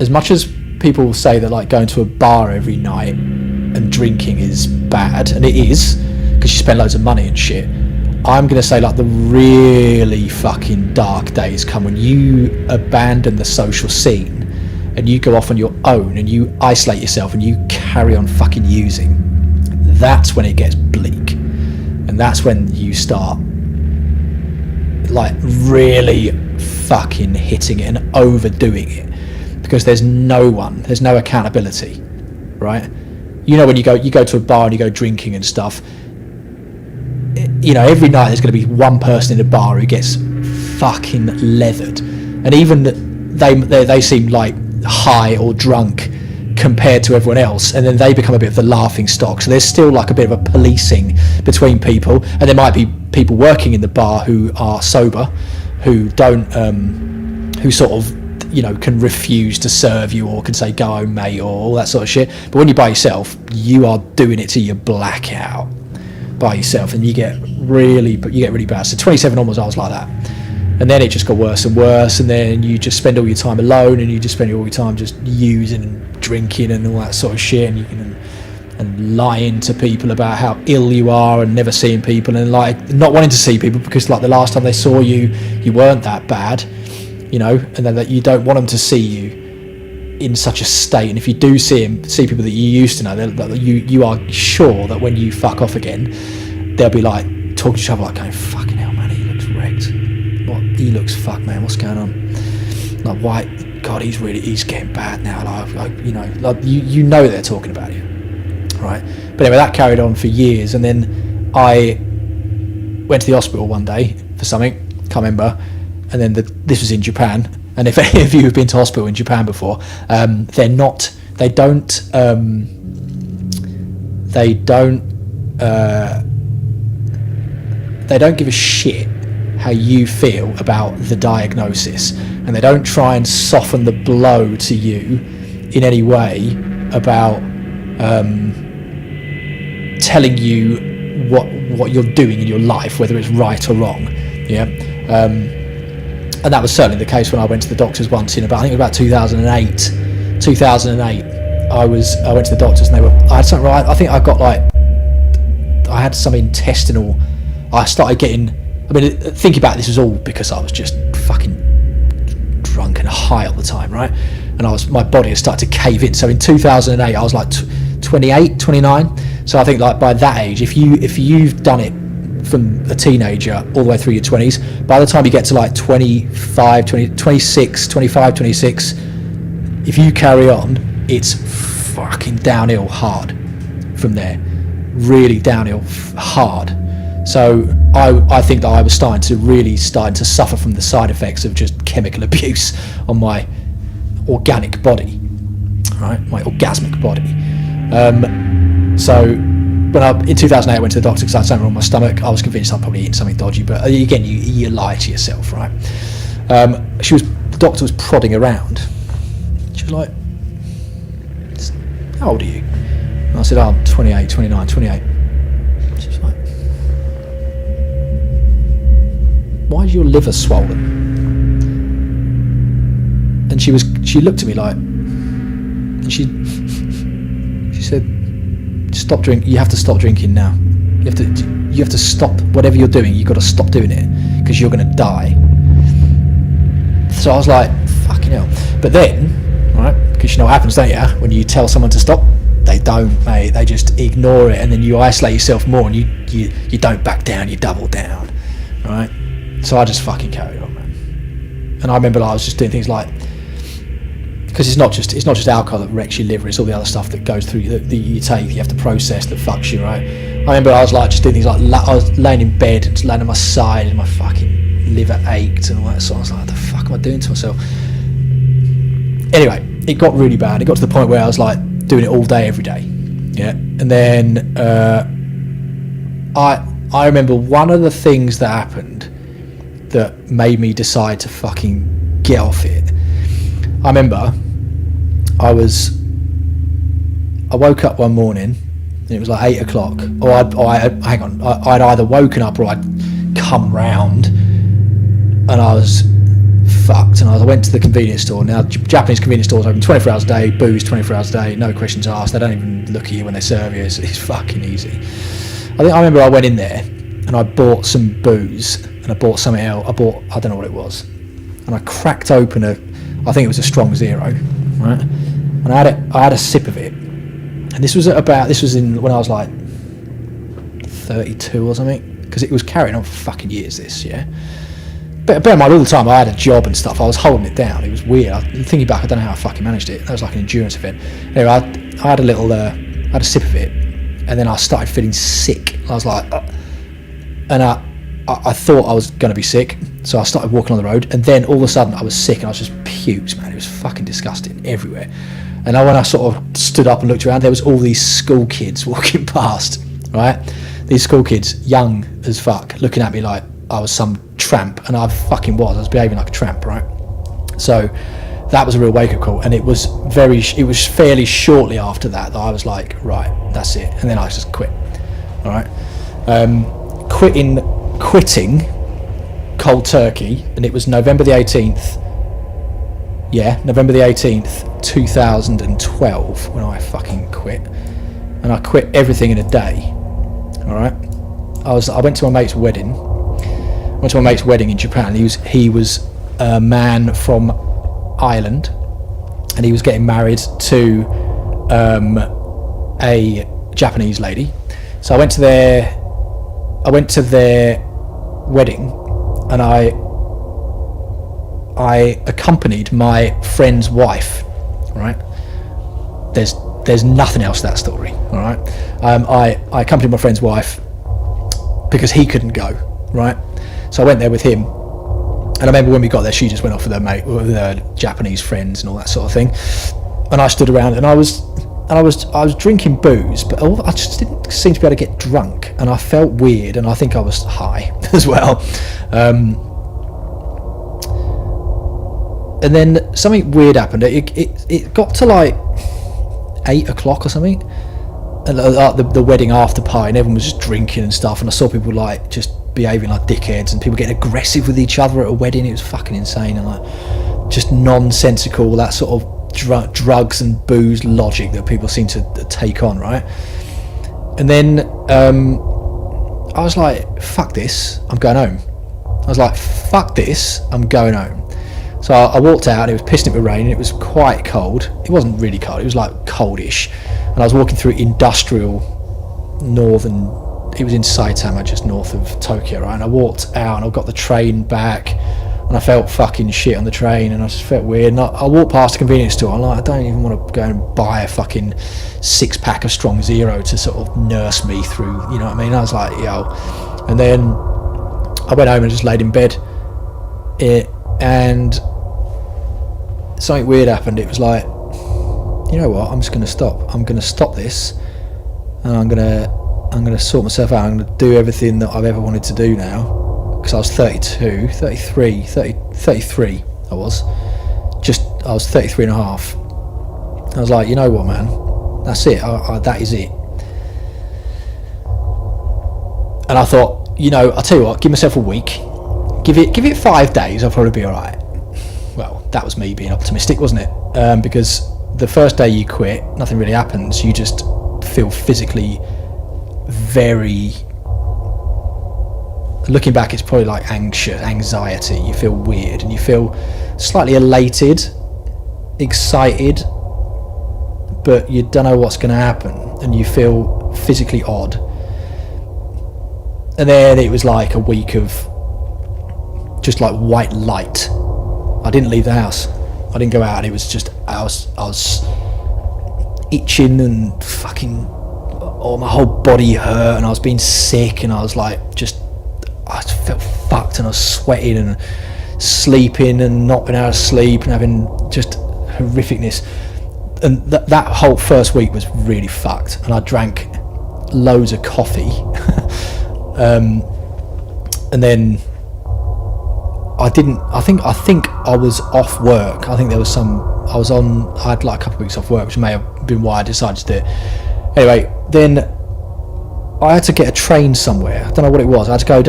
Speaker 1: as much as people say that like going to a bar every night and drinking is bad, and it is, because you spend loads of money and shit, I'm going to say like the really fucking dark days come when you abandon the social scene and you go off on your own and you isolate yourself and you carry on fucking using. That's when it gets bleak, and that's when you start like really fucking hitting it and overdoing it, because there's no accountability, right? You know, when you go to a bar and you go drinking and stuff, you know, every night there's going to be one person in the bar who gets fucking leathered, and even they seem like high or drunk compared to everyone else, and then they become a bit of the laughing stock. So there's still like a bit of a policing between people, and there might be people working in the bar who are sober, who don't who sort of, you know, can refuse to serve you or can say go home mate or all that sort of shit. But when you're by yourself, you are doing it till you black out by yourself, and you get really bad. So 27 onwards I was like that, and then it just got worse and worse, and then you just spend all your time alone, and you just spend all your time just using and drinking and all that sort of shit, and you can and lying to people about how ill you are and never seeing people, and like not wanting to see people because like the last time they saw you, you weren't that bad, you know, and then that you don't want them to see you in such a state. And if you do see people that you used to know, you are sure that when you fuck off again, they'll be like talking to each other like going, fucking hell man, he looks wrecked, he looks fucked man, what's going on, like why, god, he's getting bad now, like you know, like you know they're talking about you, right? But anyway, that carried on for years, and then I went to the hospital one day for something, can't remember, and then this was in Japan. And if any of you have been to hospital in Japan before, they don't give a shit how you feel about the diagnosis, and they don't try and soften the blow to you in any way about telling you what you're doing in your life, whether it's right or wrong. Yeah. And that was certainly the case when I went to the doctors once in about 2008. I went to the doctors and I had something right. I think I had some intestinal. I started getting. I mean, thinking about this was all because I was just fucking drunk and high all the time, right? And my body had started to cave in. So in 2008, I was like 28, 29. So I think like by that age, if you've done it from a teenager all the way through your 20s, by the time you get to like 25, 26, if you carry on, it's fucking downhill hard from there, really downhill hard. So I think that I was starting to suffer from the side effects of just chemical abuse on my organic body, right, my orgasmic body. So in 2008 I went to the doctor because I had something wrong with my stomach. I was convinced I'd probably eaten something dodgy, but again, you lie to yourself, right? The doctor was prodding around. She was like, how old are you? And I said, oh, I'm 28, 29, 28. She was like, why is your liver swollen? And she looked at me like, and she said, stop drinking. You have to stop drinking now. You have to stop whatever you're doing. You've got to stop doing it because you're going to die. So I was like, fucking hell. But then, right, because you know what happens, don't you? When you tell someone to stop, They don't, mate. They just ignore it, and then you isolate yourself more, and you don't back down. You double down, right? So I just fucking carried on, man. And I remember I was just doing things like, because it's not just alcohol that wrecks your liver. It's all the other stuff that goes through that you take, that you have to process, that fucks you, right? I remember I was like just doing things like I was laying in bed and just laying on my side, and my fucking liver ached and all that. So I was like, what the fuck am I doing to myself? Anyway, it got really bad. It got to the point where I was like doing it all day, every day. Yeah. And then I remember one of the things that happened that made me decide to fucking get off it. I remember I woke up one morning and it was like 8 o'clock, or I'd either woken up or I'd come round and I was fucked. And I went to the convenience store. Now, Japanese convenience stores open 24 hours a day, booze 24 hours a day, no questions asked. They don't even look at you when they serve you. It's fucking easy. I remember I went in there and I bought some booze and I bought something else. I don't know what it was, and I cracked open I think it was a strong zero, right? And I had a sip of it, and this was when I was like 32 or something, because it was carrying on for fucking years. This, yeah. But bear in mind, all the time I had a job and stuff. I was holding it down. It was weird. Thinking back, I don't know how I fucking managed it. That was like an endurance event. Anyway, I had a sip of it, and then I started feeling sick. I was like, and I thought I was going to be sick, so I started walking on the road, and then all of a sudden I was sick, and I was just pukes, man. It was fucking disgusting everywhere. And when I sort of stood up and looked around, there was all these school kids walking past, right? These school kids, young as fuck, looking at me like I was some tramp, and I fucking was. I was behaving like a tramp, right? So that was a real wake-up call, and it was fairly shortly after that I was like, right, that's it. And then I just quit, all right? Quitting cold turkey, and it was November the 18th, 2012 when I fucking quit, and I quit everything in a day, all right? I went to my mate's wedding in Japan. He was a man from Ireland, and he was getting married to a Japanese lady. So I went to their wedding, and I accompanied my friend's wife, right? There's nothing else to that story, all right? I accompanied my friend's wife because he couldn't go, right? So I went there with him, and I remember when we got there, she just went off with her Japanese friends and all that sort of thing, and I stood around, and I was drinking booze, but I just didn't seem to be able to get drunk, and I felt weird, and I think I was high as well. And then something weird happened. It got to like 8 o'clock or something, and the wedding after party, and everyone was just drinking and stuff, and I saw people like just behaving like dickheads, and people getting aggressive with each other at a wedding. It was fucking insane, and like just nonsensical, that sort of drugs and booze logic that people seem to take on, right? And then I was like, fuck this, I'm going home. So I walked out, and it was pissing with rain, and it was quite cold. It wasn't really cold, it was like coldish, and I was walking through industrial northern, it was in Saitama, just north of Tokyo, right? And I walked out, and I got the train back, and I felt fucking shit on the train, and I just felt weird. And I walked past a convenience store, and I'm like, I don't even want to go and buy a fucking 6-pack of Strong Zero to sort of nurse me through, you know what I mean? I was like, yo. And then I went home and just laid in bed, and something weird happened. It was like, you know what, I'm just going to stop. I'm going to stop this, and I'm going to sort myself out. I'm going to do everything that I've ever wanted to do now. Because I was 33 I was 33 and a half. I was like, you know what, man, that's it, that is it. And I thought, I'll tell you what, give myself a week, give it 5 days, I'll probably be alright. Well, that was me being optimistic, wasn't it? Because the first day you quit, nothing really happens. You just feel physically very, looking back, it's probably like anxiety. You feel weird, and you feel slightly elated, excited, but you don't know what's going to happen, and you feel physically odd. And then it was like a week of just like white light. I didn't leave the house. I didn't go out, and it was just I was itching and fucking, oh, my whole body hurt, and I was being sick, and I was like, I felt fucked, and I was sweating and sleeping and not being able to sleep and having just horrificness. And that whole first week was really fucked, and I drank loads of coffee. And then I think I was off work. I think there was I had like a couple of weeks off work, which may have been why I decided to do it. Anyway, then I had to get a train somewhere. I don't know what it was. I had to get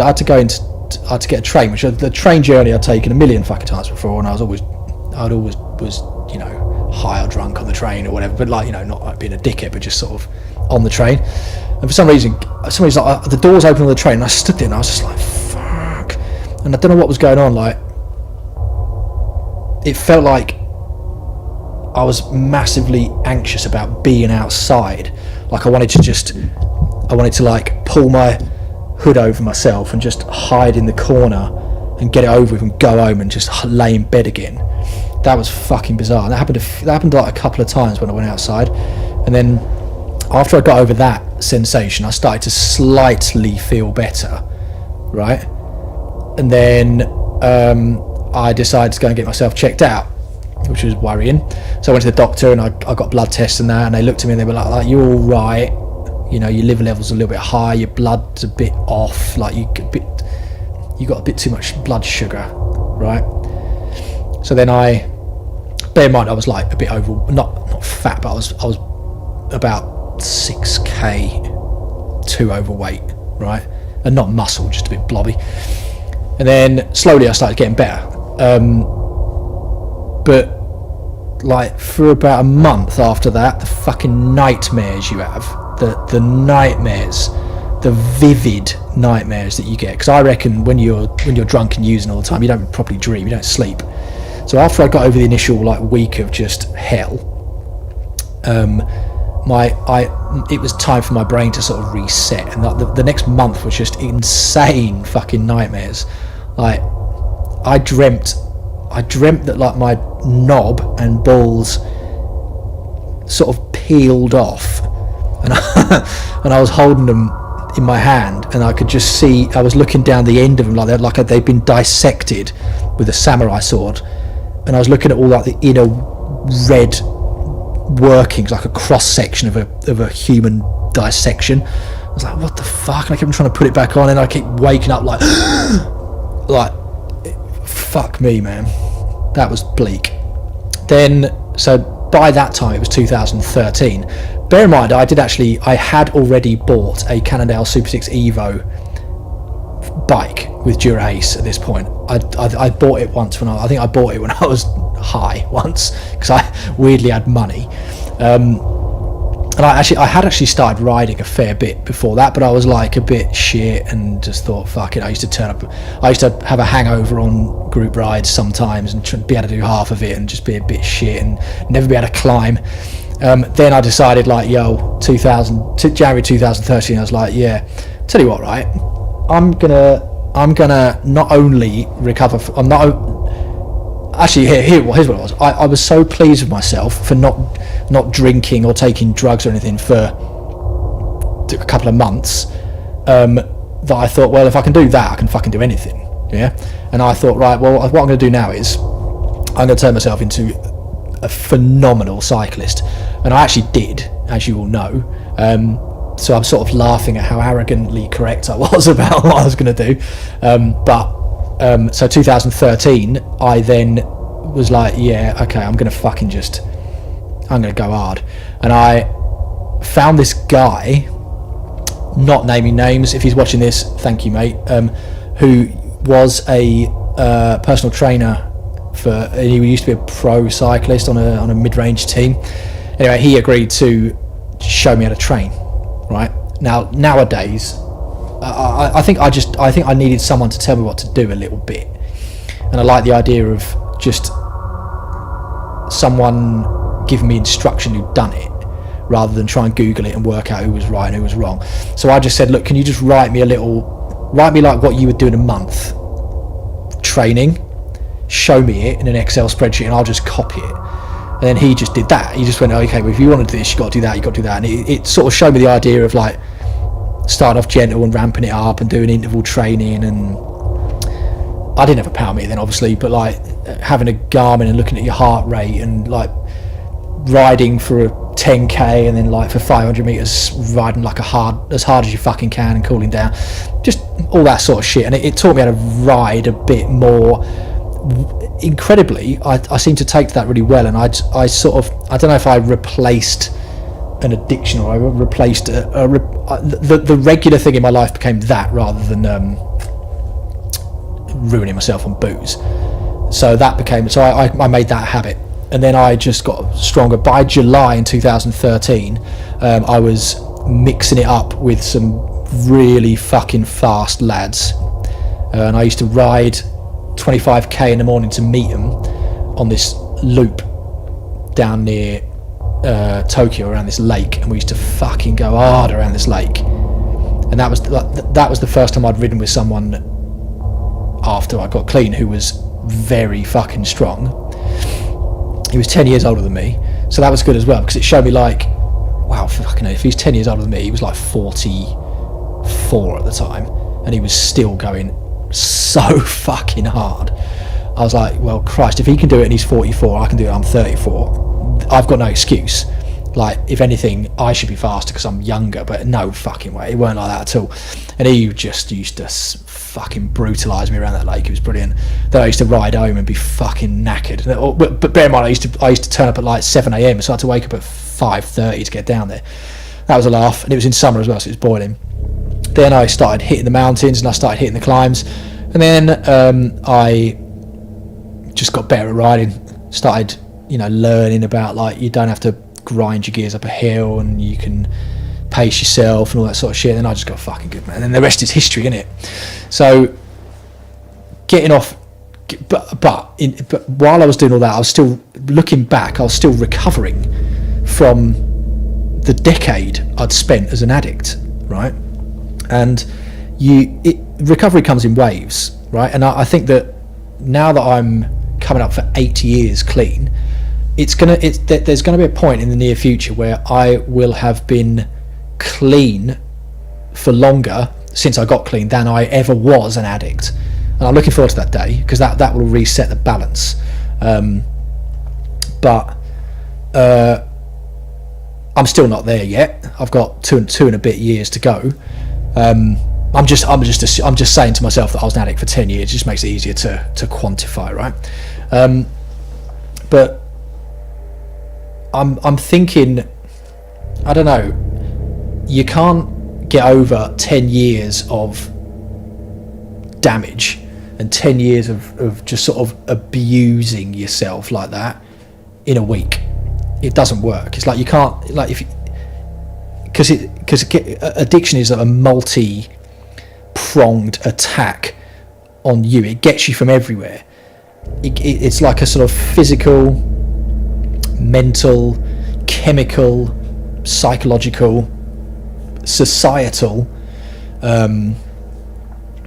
Speaker 1: a train, which the train journey I'd taken a million fucking times before, and I'd always was, you know, high or drunk on the train or whatever, but like, you know, not like being a dickhead, but just sort of on the train. And for some reason like, the doors opened on the train, and I stood there and I was just like, fuck. And I don't know what was going on. Like, it felt like I was massively anxious about being outside. Like I wanted to like pull my hood over myself and just hide in the corner and get it over with and go home and just lay in bed again. That was fucking bizarre. And that happened like a couple of times when I went outside. And then after I got over that sensation, I started to slightly feel better, right? And then I decided to go and get myself checked out, which was worrying. So I went to the doctor, and I got blood tests and that, and they looked at me and they were like, you're all right, you know, your liver levels are a little bit high, your blood's a bit off, like you got a bit too much blood sugar, right? So then bear in mind, I was like a bit not fat, but I was about 6k too overweight, right? And not muscle, just a bit blobby. And then slowly I started getting better. But like for about a month after that, the fucking nightmares you have, the nightmares, the vivid nightmares that you get, because I reckon when you're drunk and using all the time, you don't properly dream, you don't sleep. So after I got over the initial like week of just hell, it was time for my brain to sort of reset, and the next month was just insane fucking nightmares. Like I dreamt that like my knob and balls sort of peeled off, and I was holding them in my hand, and I could just see, I was looking down the end of them like they'd been dissected with a samurai sword, and I was looking at all like the inner red workings, like a cross section of a human dissection. I was like, what the fuck? And I kept trying to put it back on, and I kept waking up like like, fuck me, man, that was bleak. Then, so by that time it was 2013. Bear in mind, I had already bought a Cannondale Super 6 Evo bike with Dura Ace at this point. I bought it once I think I bought it when I was high once, because I weirdly had money. And I had actually started riding a fair bit before that, but I was like a bit shit and just thought, fuck it. I used to have a hangover on group rides sometimes and be able to do half of it and just be a bit shit and never be able to climb. Then I decided, like, January 2013, I was like, yeah, tell you what, right, I'm gonna not only recover, here's what it was. I was so pleased with myself for not drinking or taking drugs or anything for a couple of months, that I thought, well, if I can do that, I can fucking do anything. Yeah. And I thought, right, well, what I'm going to do now is I'm going to turn myself into a phenomenal cyclist. And I actually did, as you all know. So I'm sort of laughing at how arrogantly correct I was about what I was going to do. So 2013, I then was like, yeah, okay, I'm going to go hard. And I found this guy, not naming names, if he's watching this, thank you, mate, who was a personal trainer he used to be a pro cyclist on a mid-range team. Anyway, he agreed to show me how to train, right? Now, nowadays, I think I needed someone to tell me what to do a little bit, and I like the idea of just someone giving me instruction who'd done it. rather than try and Google it and work out who was right and who was wrong. So I just said, look, can you just write me like what you would do in a month training, show me it in an Excel spreadsheet, and I'll just copy it. And then he just did that. He just went, okay, well, if you want to do this, you got to do that, you got to do that. And it sort of showed me the idea of like starting off gentle and ramping it up and doing interval training. And I didn't have a power meter then, obviously, but like having a Garmin and looking at your heart rate and like riding for a 10k and then like for 500 meters riding like as hard as you fucking can and cooling down, just all that sort of shit. And it taught me how to ride a bit more. Incredibly, I seem to take to that really well, and I don't know if I replaced an addiction or I replaced the regular thing in my life became that rather than ruining myself on booze. So that became, so I made that a habit, and then I just got stronger. By July in 2013, I was mixing it up with some really fucking fast lads, and I used to ride 25k in the morning to meet them on this loop down near Tokyo around this lake, and we used to fucking go hard around this lake. And that was the first time I'd ridden with someone after I got clean who was very fucking strong. He was 10 years older than me, so that was good as well, because it showed me like, wow, fucking hell, if he's 10 years older than me, he was like 44 at the time, and he was still going so fucking hard. I was like, well, Christ, if he can do it and he's 44, I can do it, I'm 34. I've got no excuse. Like, if anything, I should be faster because I'm younger, but no fucking way. It weren't like that at all. And he just used to fucking brutalise me around that lake. It was brilliant. Then I used to ride home and be fucking knackered. But bear in mind, I used to turn up at like 7 a.m, so I had to wake up at 5:30 to get down there. That was a laugh, and it was in summer as well, so it was boiling. Then I started hitting the mountains and I started hitting the climbs, and then I just got better at riding. Started, learning about like you don't have to grind your gears up a hill and you can pace yourself and all that sort of shit. And then I just got fucking good, man. And then the rest is history, isn't it? So getting off, but while I was doing all that, I was still looking back. I was still recovering from the decade I'd spent as an addict, right? And recovery comes in waves, right? And I think that now that I'm coming up for 8 years clean, there's gonna be a point in the near future where I will have been clean for longer since I got clean than I ever was an addict. And I'm looking forward to that day, because that will reset the balance. But I'm still not there yet. I've got two and a bit years to go. I'm just saying to myself that I was an addict for 10 years. It just makes it easier to quantify, right? But I'm thinking, I don't know, you can't get over 10 years of damage and 10 years of just sort of abusing yourself like that in a week. It doesn't work. It's like you can't, like, because addiction is a multi-pronged attack on you. It gets you from everywhere. It's like a sort of physical, mental, chemical, psychological, societal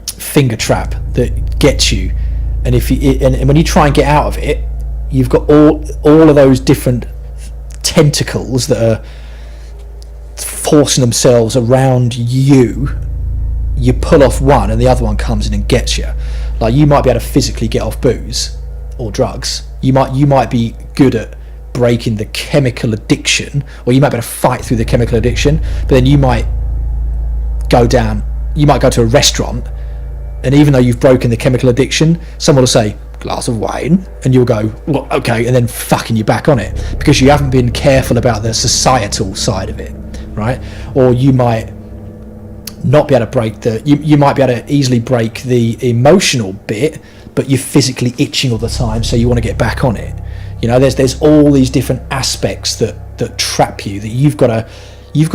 Speaker 1: finger trap that gets you. And and when you try and get out of it, you've got all of those different tentacles that are forcing themselves around you. You pull off one and the other one comes in and gets you. Like, you might be able to physically get off booze or drugs. You might be good at breaking the chemical addiction, or you might be able to fight through the chemical addiction, but then you might go to a restaurant, and even though you've broken the chemical addiction, someone will say, glass of wine, and you'll go, well, okay, and then fucking you're back on it because you haven't been careful about the societal side of it, right? Or you might not be able to break you might be able to easily break the emotional bit, but you're physically itching all the time, so you want to get back on it. There's all these different aspects that trap you, that you've got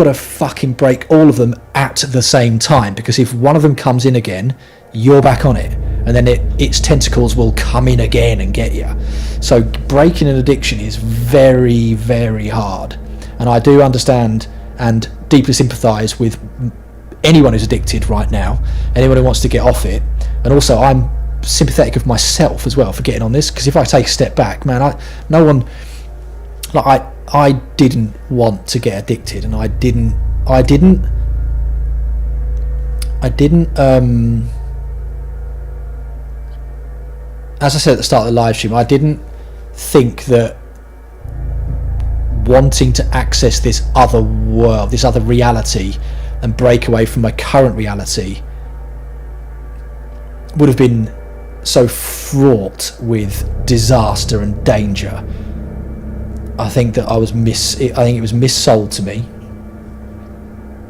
Speaker 1: to fucking break all of them at the same time, because if one of them comes in again, you're back on it, and then its tentacles will come in again and get you. So breaking an addiction is very, very hard. and I do understand and deeply sympathise with anyone who's addicted right now, anyone who wants to get off it. And also I'm sympathetic of myself as well for getting on this, because if I take a step back, man, I didn't want to get addicted, and I didn't as I said at the start of the live stream, I didn't think that wanting to access this other world, this other reality, and break away from my current reality would have been so fraught with disaster and danger. I think that it was missold to me,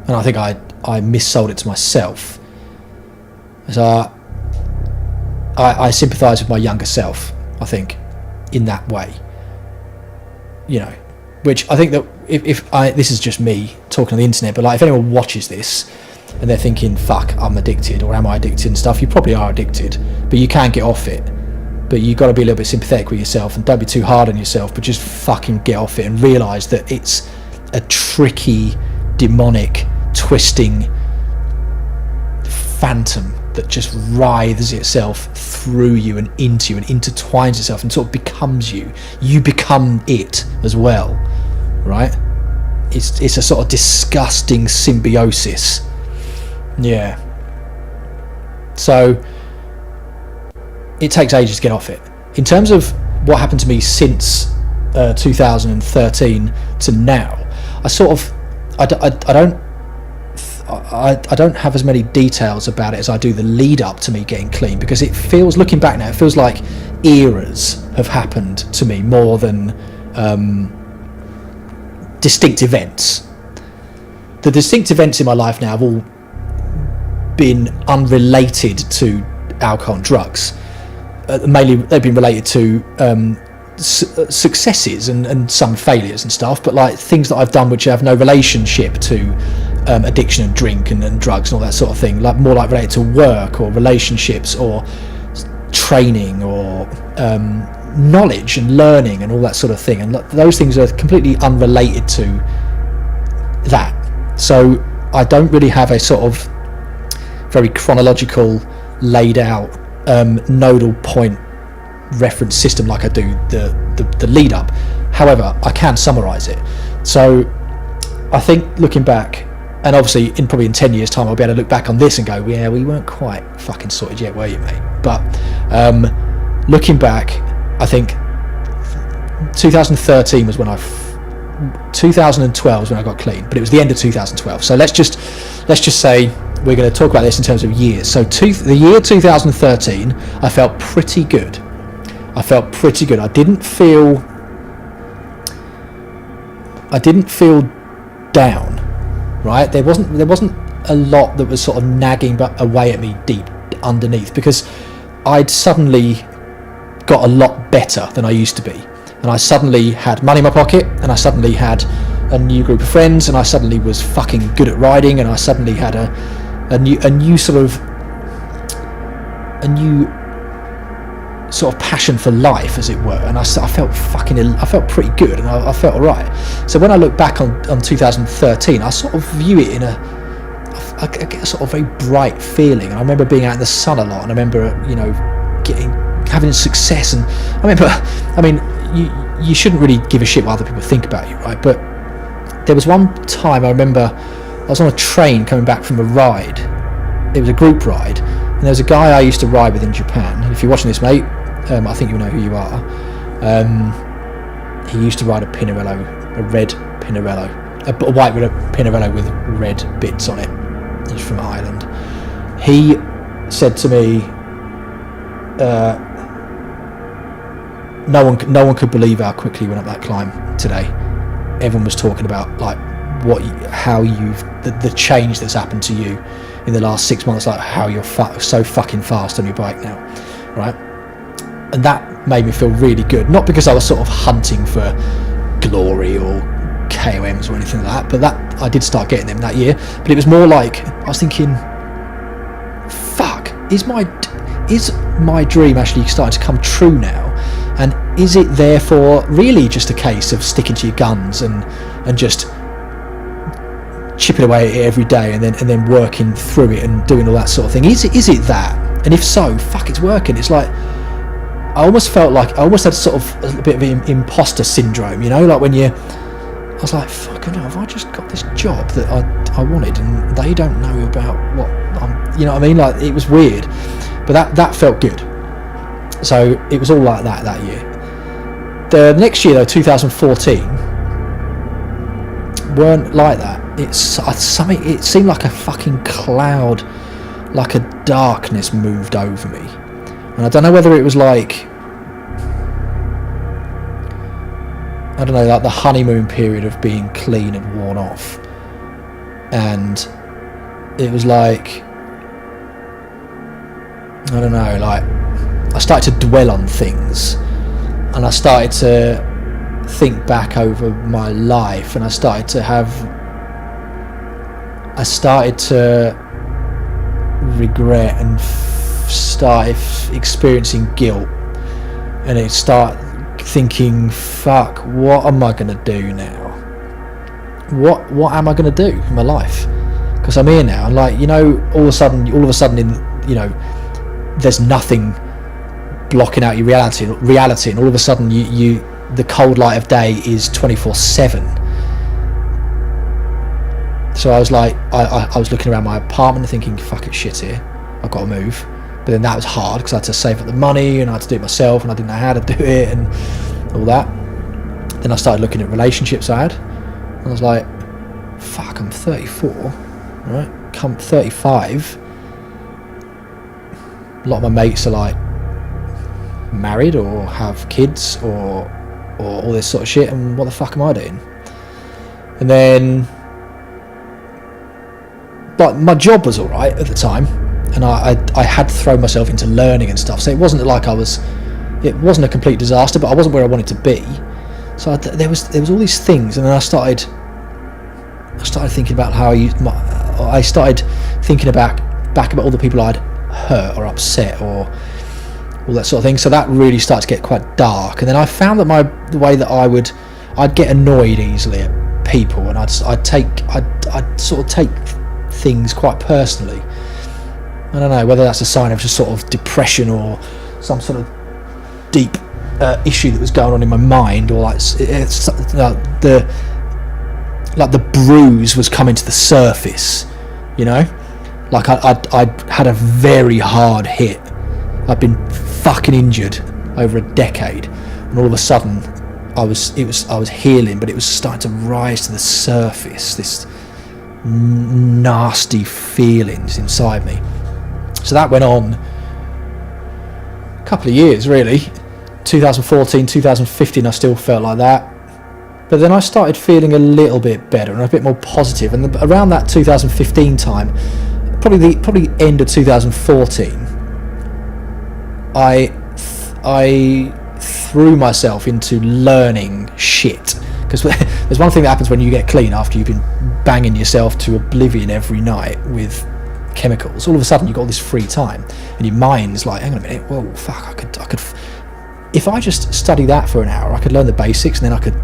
Speaker 1: and I think I missold it to myself. So I sympathise with my younger self, I think, in that way, which I think that if this is just me talking on the internet, but like if anyone watches this and they're thinking, fuck, I'm addicted, or am I addicted and stuff, you probably are addicted, but you can get off it. But you've got to be a little bit sympathetic with yourself, and don't be too hard on yourself, but just fucking get off it and realise that it's a tricky, demonic, twisting phantom that just writhes itself through you and into you and intertwines itself and sort of becomes you. You become it as well, right? It's a sort of disgusting symbiosis. Yeah. So it takes ages to get off it. In terms of what happened to me since 2013 to now, I don't have as many details about it as I do the lead up to me getting clean, because it feels, looking back now, it feels like eras have happened to me more than distinct events. The distinct events in my life now have all been unrelated to alcohol and drugs. Mainly they've been related to successes and some failures and stuff, but like things that I've done which have no relationship to addiction and drink and drugs and all that sort of thing, like more like related to work or relationships or training or knowledge and learning and all that sort of thing, and those things are completely unrelated to that. So I don't really have a sort of very chronological, laid out nodal point reference system like I do the lead up. However, I can summarize it. So I think looking back, and obviously probably in 10 years time I'll be able to look back on this and go, yeah, we weren't quite fucking sorted yet, were you, mate? But looking back, I think 2013 was when 2012 was when I got clean, but it was the end of 2012. So let's just say we're going to talk about this in terms of years. So the year 2013, I felt pretty good. I didn't feel down, right? There wasn't a lot that was sort of nagging but away at me deep underneath, because I'd suddenly got a lot better than I used to be, and I suddenly had money in my pocket, and I suddenly had a new group of friends, and I suddenly was fucking good at riding, and I suddenly had a new sort of passion for life, as it were, and I felt pretty good, and I felt alright. So when I look back on 2013, I sort of view it I get a sort of very bright feeling, and I remember being out in the sun a lot, and I remember having success, and you shouldn't really give a shit what other people think about you, right? But there was one time I remember I was on a train coming back from a ride. It was a group ride, and there was a guy I used to ride with in Japan. If you're watching this, mate, I think you'll know who you are. He used to ride a Pinarello, a red Pinarello, a white Pinarello with red bits on it. He's from Ireland. He said to me, no one could believe how quickly you went up that climb today. Everyone was talking about like the change that's happened to you in the last 6 months, like how you're so fucking fast on your bike now, right? And that made me feel really good, not because I was sort of hunting for glory or KOMs or anything like that, but that I did start getting them that year. But it was more like I was thinking, fuck, is my dream actually starting to come true now? And is it therefore really just a case of sticking to your guns and and just chipping away at it every day, and then working through it and doing all that sort of thing? Is it that? And if so, fuck, it's working. It's like, I almost felt like I almost had sort of a bit of imposter syndrome, you know, like when I was like, fucking hell, have I just got this job that I wanted and they don't know about what I'm, you know what I mean? Like, it was weird, but that felt good. So it was all like that year. The next year though, 2014, weren't like that. It seemed like a fucking cloud, like a darkness moved over me, and I don't know whether it was like, I don't know, like the honeymoon period of being clean had worn off, and it was like, I don't know, like I started to dwell on things, and I started to think back over my life, and I started to regret and started experiencing guilt, and it started thinking, fuck, what am I going to do now? What am I going to do in my life? Because I'm here now, and like, you know, all of a sudden in, you know, there's nothing blocking out your reality, and all of a sudden the cold light of day is 24/7. So I was like, I was looking around my apartment thinking, fuck it, shit's here, I've got to move. But then that was hard because I had to save up the money and I had to do it myself, and I didn't know how to do it and all that. Then I started looking at relationships I had, and I was like, fuck, I'm 34, right? Come 35, a lot of my mates are like married or have kids or all this sort of shit, and what the fuck am I doing? And then, but my job was alright at the time, and I had thrown myself into learning and stuff, so it wasn't like it wasn't a complete disaster, but I wasn't where I wanted to be. So there was all these things, and then I started thinking about how I started thinking back about all the people I'd hurt or upset or all that sort of thing. So that really started to get quite dark, and then I found that the way that I'd get annoyed easily at people, and I'd sort of take things quite personally. I don't know whether that's a sign of just sort of depression or some sort of deep issue that was going on in my mind, or like the bruise was coming to the surface, you know, like I'd had a very hard hit. I'd been fucking injured over a decade, and all of a sudden I was healing, but it was starting to rise to the surface, this nasty feelings inside me. So that went on a couple of years, really. 2014, 2015, I still felt like that, but then I started feeling a little bit better and a bit more positive, and around that 2015 time, probably end of 2014, I threw myself into learning shit, because there's one thing that happens when you get clean after you've been banging yourself to oblivion every night with chemicals. All of a sudden you've got all this free time, and your mind's like, hang on a minute, whoa, fuck, I could if I just study that for an hour, I could learn the basics, and then I could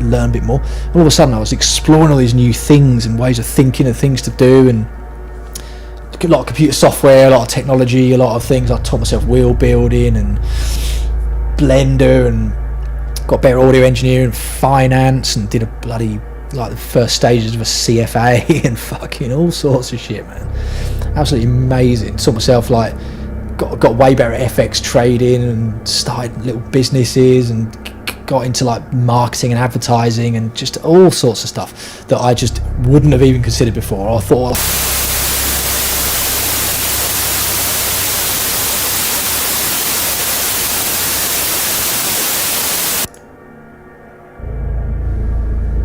Speaker 1: learn a bit more. All of a sudden I was exploring all these new things and ways of thinking and things to do, and a lot of computer software, a lot of technology, a lot of things. I taught myself wheel building and Blender, and got better audio engineering, finance, and did a bloody, like, the first stages of a CFA and fucking all sorts of shit, man. Absolutely amazing. Taught myself, like, got way better at FX trading, and started little businesses, and got into like marketing and advertising, and just all sorts of stuff that I just wouldn't have even considered before. I thought,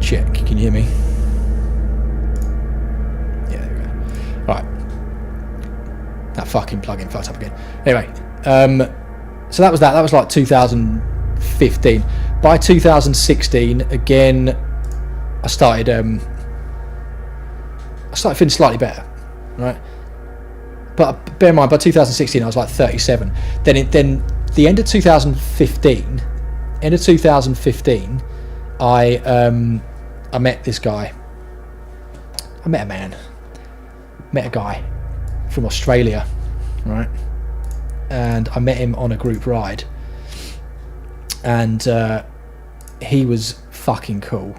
Speaker 1: check, can you hear me? Yeah, there we go. Right, that fucking plugin fucked up again. Anyway, so that was like 2015. By 2016, again, I started feeling slightly better, right? But bear in mind, by 2016, I was like 37. Then the end of 2015, I I met this guy. I met a guy from Australia, right? And I met him on a group ride, and he was fucking cool,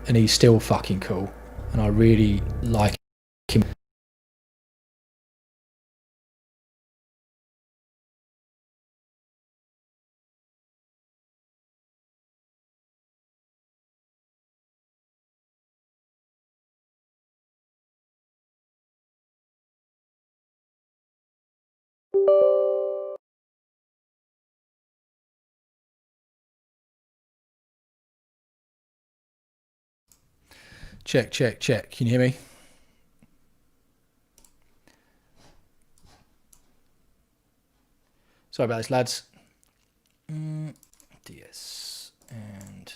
Speaker 1: and he's still fucking cool, and I really like him. Check. Can you hear me? Sorry about this, lads. DS and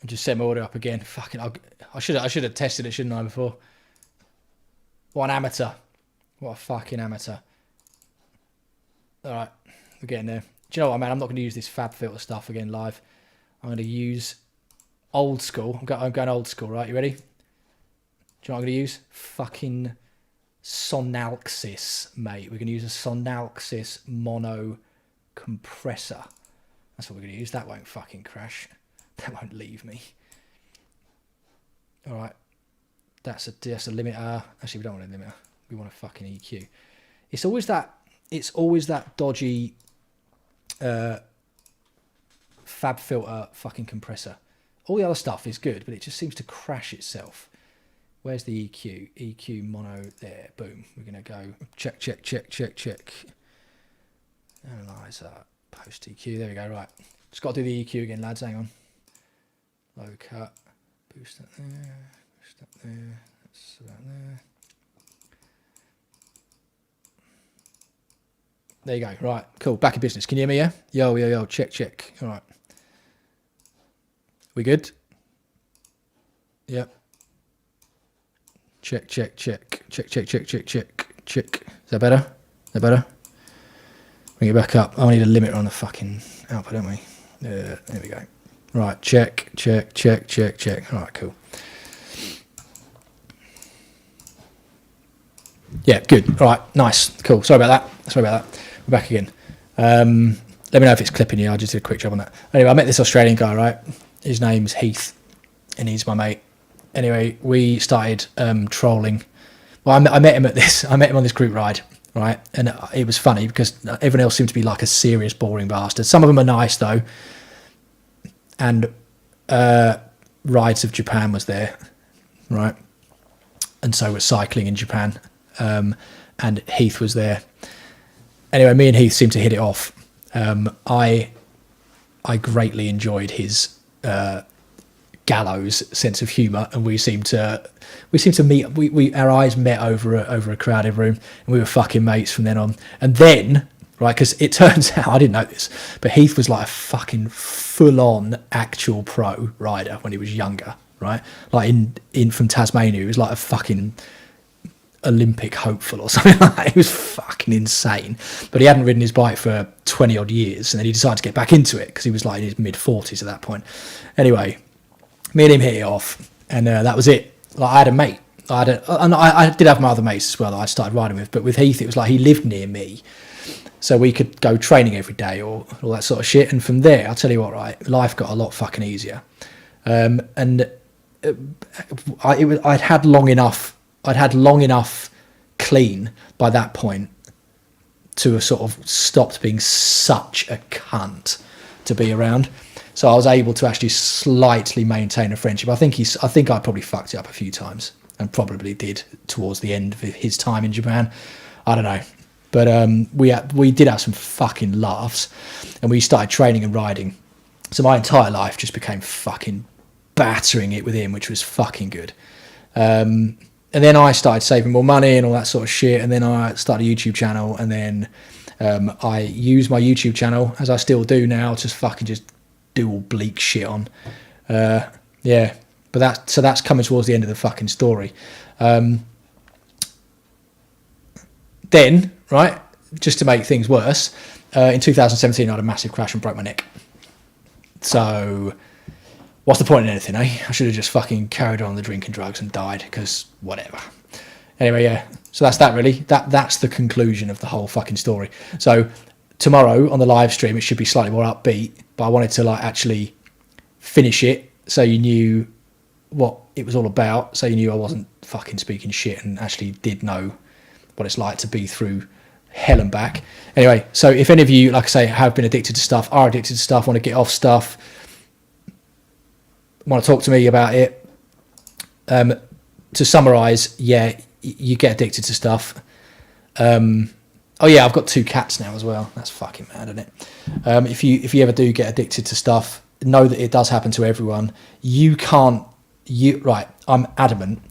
Speaker 1: just set my order up again. Fucking, I should have tested it, shouldn't I, before? What an amateur! What a fucking amateur! All right, we're getting there. Do you know what, man? I'm not going to use this fab filter stuff again live. I'm going to use old school. I'm going old school, right? You ready? Do you know what I'm going to use? Fucking Sonalxis, mate. We're going to use a Sonalxis mono compressor. That's what we're going to use. That won't fucking crash. That won't leave me. All right. That's a limiter. Actually, we don't want a limiter. We want a fucking EQ. It's always that dodgy fab filter fucking compressor. All the other stuff is good, but it just seems to crash itself. Where's the EQ? EQ mono there. Boom. We're going to go check. Analyzer. Post EQ. There we go. Right. Just got to do the EQ again, lads. Hang on. Low cut. Boost that there. Boost that there. That's about there. There you go. Right. Cool. Back in business. Can you hear me, yeah? Yo. Check. All right. We good? Yep. Check. Is that better? Bring it back up. Oh, I need a limiter on the fucking output, don't we? There we go. Right, check. All right, cool. Yeah, good. All right, nice, cool. Sorry about that. We're back again. Let me know if it's clipping you. I just did a quick job on that. Anyway, I met this Australian guy, right? His name's Heath, and he's my mate. Anyway, we started trolling. Well, I met him on this group ride, right? And it was funny because everyone else seemed to be like a serious, boring bastard. Some of them are nice though. And Rides of Japan was there, right? And so was cycling in Japan. And Heath was there. Anyway, me and Heath seemed to hit it off. I greatly enjoyed his gallows sense of humour, and we seemed to meet. Our eyes met over a crowded room, and we were fucking mates from then on. And then, right, because it turns out I didn't know this, but Heath was like a fucking full-on actual pro rider when he was younger, right? Like in from Tasmania, he was like a fucking Olympic hopeful or something like that. He was fucking insane, but he hadn't ridden his bike for 20 odd years, and then he decided to get back into it because he was like in his mid-40s at that point. Anyway, me and him hit it off, and that was it. Like, I had a mate. I did have my other mates as well that I started riding with, but with Heath it was like he lived near me, so we could go training every day or all that sort of shit. And from there, I'll tell you what, right, life got a lot fucking easier. And I'd had long enough clean by that point to have sort of stopped being such a cunt to be around. So I was able to actually slightly maintain a friendship. I think I probably fucked it up a few times, and probably did towards the end of his time in Japan. I don't know. But we did have some fucking laughs, and we started training and riding. So my entire life just became fucking battering it with him, which was fucking good. And then I started saving more money and all that sort of shit. And then I started a YouTube channel, and then I used my YouTube channel, as I still do now, to fucking just do all bleak shit on. Yeah, but that's coming towards the end of the fucking story. Then, right, just to make things worse, in 2017 I had a massive crash and broke my neck. So what's the point in anything, eh? I should have just fucking carried on the drinking drugs and died, because whatever. Anyway, yeah, so that's that really. That's the conclusion of the whole fucking story. So tomorrow on the live stream, it should be slightly more upbeat, but I wanted to like actually finish it so you knew what it was all about, so you knew I wasn't fucking speaking shit and actually did know what it's like to be through hell and back. Anyway, so if any of you, like I say, have been addicted to stuff, are addicted to stuff, want to get off stuff, want to talk to me about it, to summarize, yeah, you get addicted to stuff. Oh yeah, I've got 2 cats now as well. That's fucking mad, isn't it? If you ever do get addicted to stuff, know that it does happen to everyone. Right, I'm adamant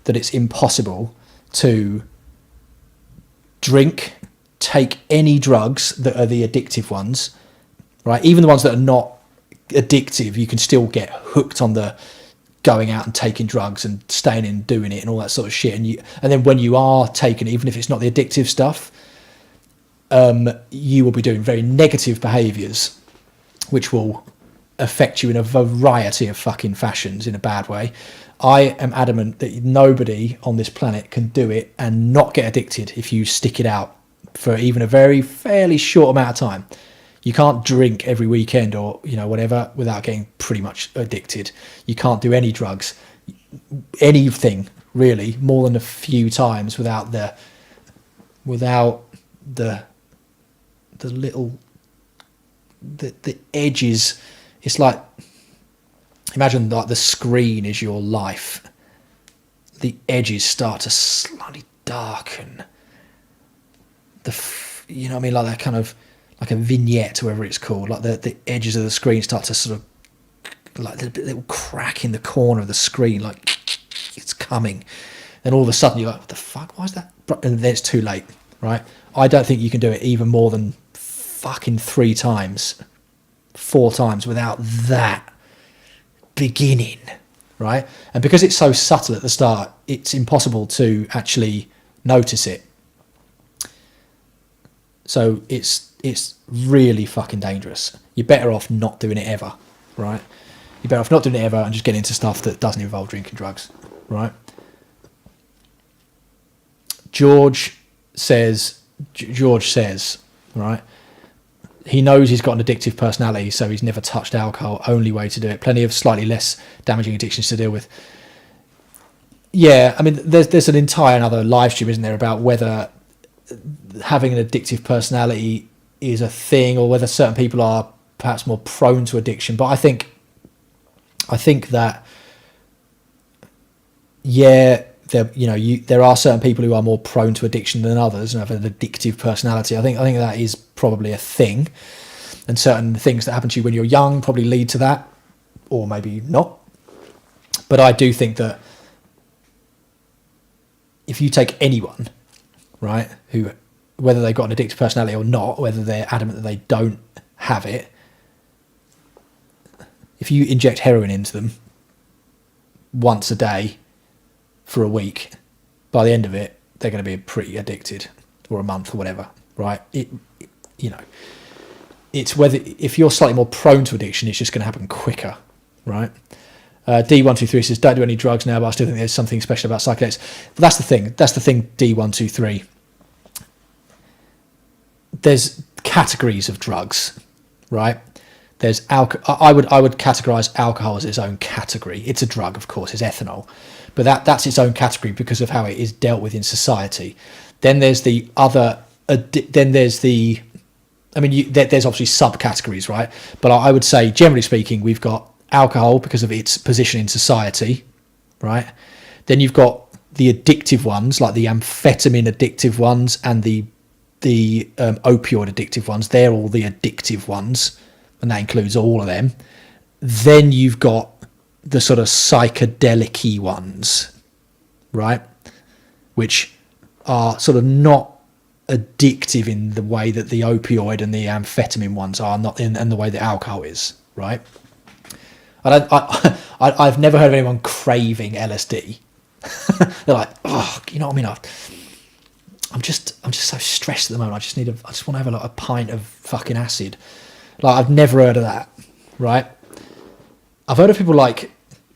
Speaker 1: that it's impossible to drink, take any drugs that are the addictive ones, right? Even the ones that are not addictive, you can still get hooked on the going out and taking drugs and staying in doing it and all that sort of shit. And then when you are taking it, even if it's not the addictive stuff, you will be doing very negative behaviours, which will affect you in a variety of fucking fashions in a bad way. I am adamant that nobody on this planet can do it and not get addicted if you stick it out for even a very fairly short amount of time. You can't drink every weekend or, you know, whatever, without getting pretty much addicted. You can't do any drugs, anything really, more than a few times without the little, the edges. It's like, imagine like the screen is your life. The edges start to slightly darken. You know what I mean? Like that kind of, like a vignette, or whatever it's called. Like the edges of the screen start to sort of, like the little crack in the corner of the screen, like it's coming. Then all of a sudden you're like, what the fuck? Why is that? And then it's too late, right? I don't think you can do it even more than fucking 3 times, 4 times without that beginning, right? And because it's so subtle at the start, it's impossible to actually notice it. So it's really fucking dangerous. You're better off not doing it ever, right? You're better off not doing it ever and just getting into stuff that doesn't involve drinking drugs, right? George says, right, he knows he's got an addictive personality, so he's never touched alcohol. Only way to do it. Plenty of slightly less damaging addictions to deal with. Yeah, I mean, there's an entire another live stream, isn't there, about whether having an addictive personality is a thing or whether certain people are perhaps more prone to addiction. But I think that, yeah, there are certain people who are more prone to addiction than others and have an addictive personality. I think that is probably a thing, and certain things that happen to you when you're young probably lead to that, or maybe not. But I do think that if you take anyone, right, who, whether they've got an addictive personality or not, whether they're adamant that they don't have it, if you inject heroin into them once a day for a week, by the end of it, they're going to be pretty addicted, or a month or whatever, right? It's whether, if you're slightly more prone to addiction, it's just going to happen quicker, right? D123 says, don't do any drugs now, but I still think there's something special about psychedelics. But that's the thing, D123. There's categories of drugs, right? There's alcohol. I would categorize alcohol as its own category. It's a drug, of course, it's ethanol, but that's its own category because of how it is dealt with in society. Then there's the other. There's obviously subcategories, right? But I would say, generally speaking, we've got alcohol because of its position in society, right? Then you've got the addictive ones, like the amphetamine addictive ones and the opioid addictive ones. They're all the addictive ones, and that includes all of them. Then you've got the sort of psychedelic-y ones, right, which are sort of not addictive in the way that the opioid and the amphetamine ones are, not in the way that alcohol is, right? I've never heard of anyone craving LSD. They're like, oh, you know what I mean? I'm just so stressed at the moment. I just want to have a pint of fucking acid. Like, I've never heard of that, right? I've heard of people like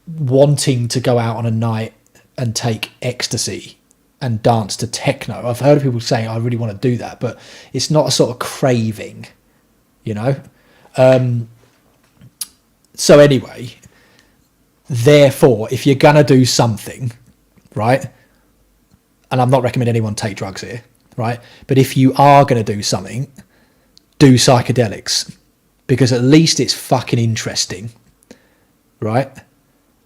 Speaker 1: wanting to go out on a night and take ecstasy and dance to techno. I've heard of people saying, I really want to do that, but it's not a sort of craving, you know? So anyway, therefore, if you're going to do something, right, and I'm not recommending anyone take drugs here, right, but if you are going to do something, do psychedelics, because at least it's fucking interesting, right?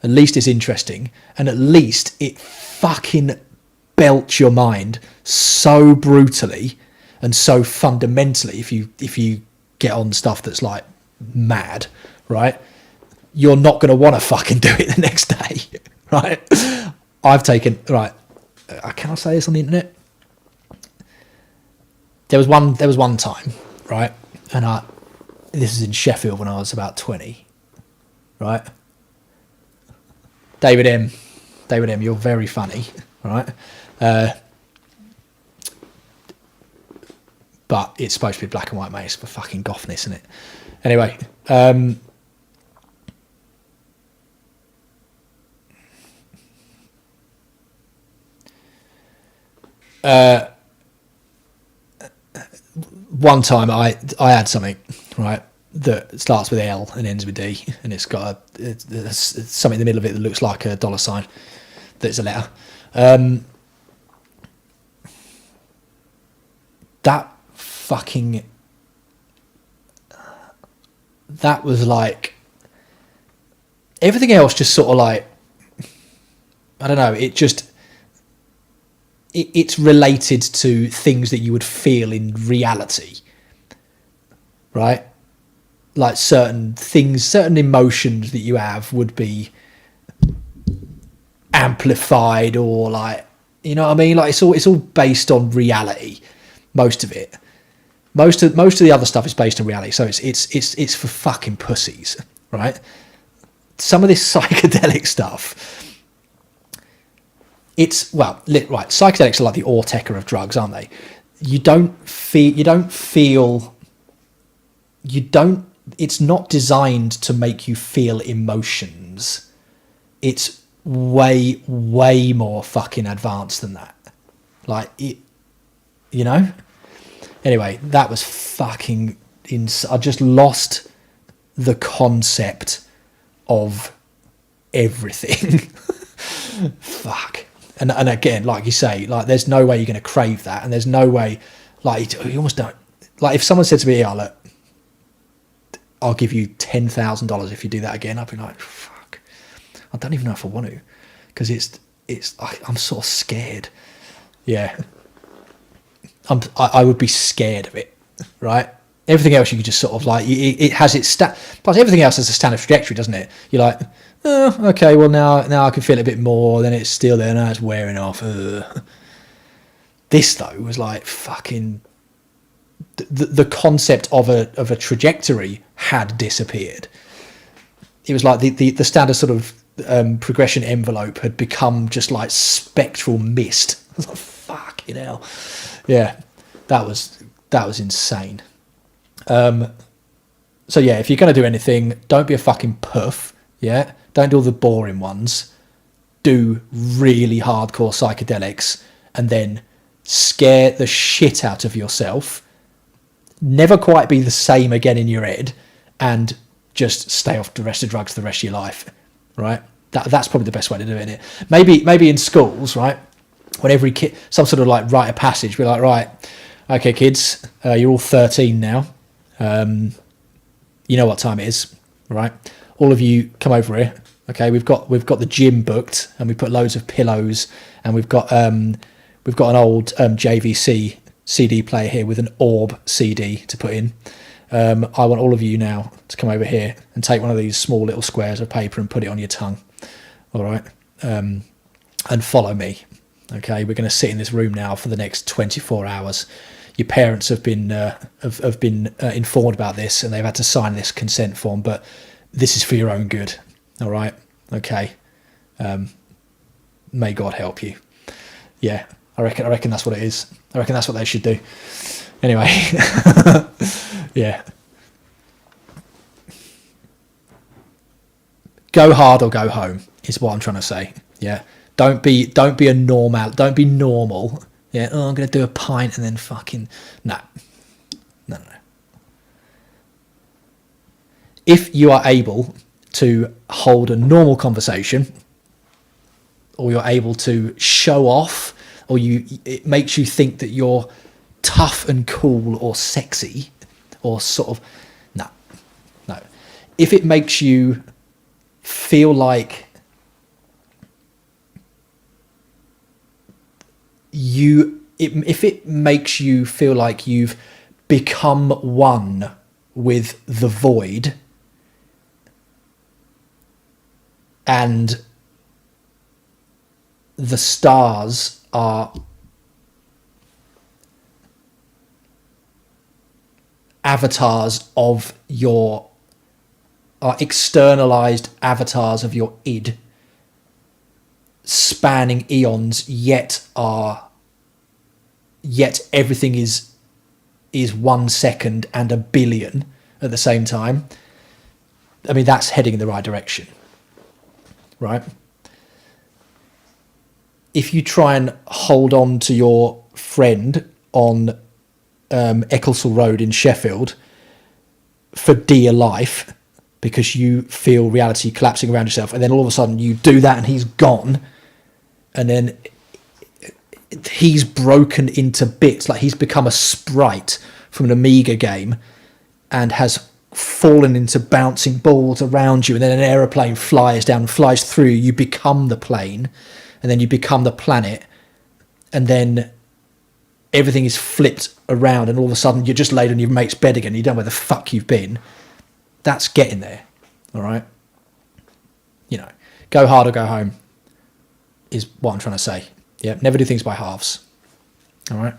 Speaker 1: At least it's interesting, and at least it fucking belts your mind so brutally and so fundamentally. If you get on stuff that's like mad, right, you're not going to want to fucking do it the next day, right? I've taken, right, can I say this on the internet? There was one time, right, and this is in Sheffield when I was about 20, right? David M, you're very funny, right? But it's supposed to be black and white, mate. It's for fucking gothness, isn't it? Anyway, one time I had something, right, that starts with L and ends with D, and it's got it's something in the middle of it that looks like a $sign. That's a letter. That was like, everything else just sort of like, I don't know, it's related to things that you would feel in reality, right? Like certain things, certain emotions that you have would be amplified, or like, you know what I mean? Like it's all based on reality. Most of it, most of the other stuff is based on reality. So it's for fucking pussies, right? Some of this psychedelic stuff. It's, well, right, psychedelics are like the Ortega of drugs, aren't they? It's not designed to make you feel emotions. It's way, way more fucking advanced than that. Like, it, you know? Anyway, that was fucking I just lost the concept of everything. Fuck. And again, like you say, like there's no way you're going to crave that, and there's no way, like you almost don't. Like if someone said to me, "Yeah, look, I'll give you $10,000 if you do that again," I'd be like, "Fuck, I don't even know if I want to," because I'm sort of scared. Yeah, I would be scared of it, right? Everything else you could just sort of like, it has its plus everything else has a standard trajectory, doesn't it? You're like, oh, okay, well now I can feel it a bit more, then it's still there, now it's wearing off. This though was like fucking, the concept of a trajectory had disappeared. It was like the standard sort of progression envelope had become just like spectral mist. I was like, fucking hell. Yeah, that was insane. So yeah, if you're going to do anything, don't be a fucking puff. Yeah, don't do all the boring ones. Do really hardcore psychedelics, and then scare the shit out of yourself. Never quite be the same again in your head, and just stay off the rest of drugs for the rest of your life. Right? That's probably the best way to do it. Maybe in schools, right? When every kid, some sort of like rite of passage, be like, right, okay, kids, you're all 13 now. You know what time it is, right? All of you come over here. Okay, we've got the gym booked, and we put loads of pillows, and we've got an old JVC CD player here with an Orb CD to put in. I want all of you now to come over here and take one of these small little squares of paper and put it on your tongue. All right, and follow me. Okay, we're going to sit in this room now for the next 24 hours. Your parents have been informed about this, and they've had to sign this consent form. But this is for your own good. All right. Okay. May God help you. Yeah, I reckon that's what it is. I reckon that's what they should do. Anyway. Yeah. Go hard or go home is what I'm trying to say. Yeah. Don't be a normal. Don't be normal. Yeah. Oh, I'm going to do a pint and then fucking no. If you are able to hold a normal conversation, or you're able to show off, or it makes you think that you're tough and cool or sexy, or sort of no. If it makes you feel like if it makes you feel like you've become one with the void, and the stars are avatars of are externalized avatars of your id, spanning eons, yet everything is 1 second and a billion at the same time. I mean, that's heading in the right direction, right? If you try and hold on to your friend on Ecclesall Road in Sheffield for dear life, because you feel reality collapsing around yourself, and then all of a sudden you do that and he's gone, and then he's broken into bits, like he's become a sprite from an Amiga game and has fallen into bouncing balls around you, and then an aeroplane flies down, flies through, you become the plane, and then you become the planet, and then everything is flipped around, and all of a sudden you're just laid on your mate's bed again, you don't know where the fuck you've been. That's getting there, all right? You know, go hard or go home is what I'm trying to say. Yeah, never do things by halves, all right?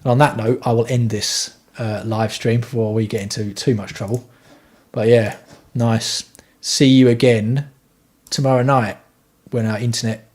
Speaker 1: And on that note, I will end this live stream before we get into too much trouble. But yeah, nice. See you again tomorrow night when our internet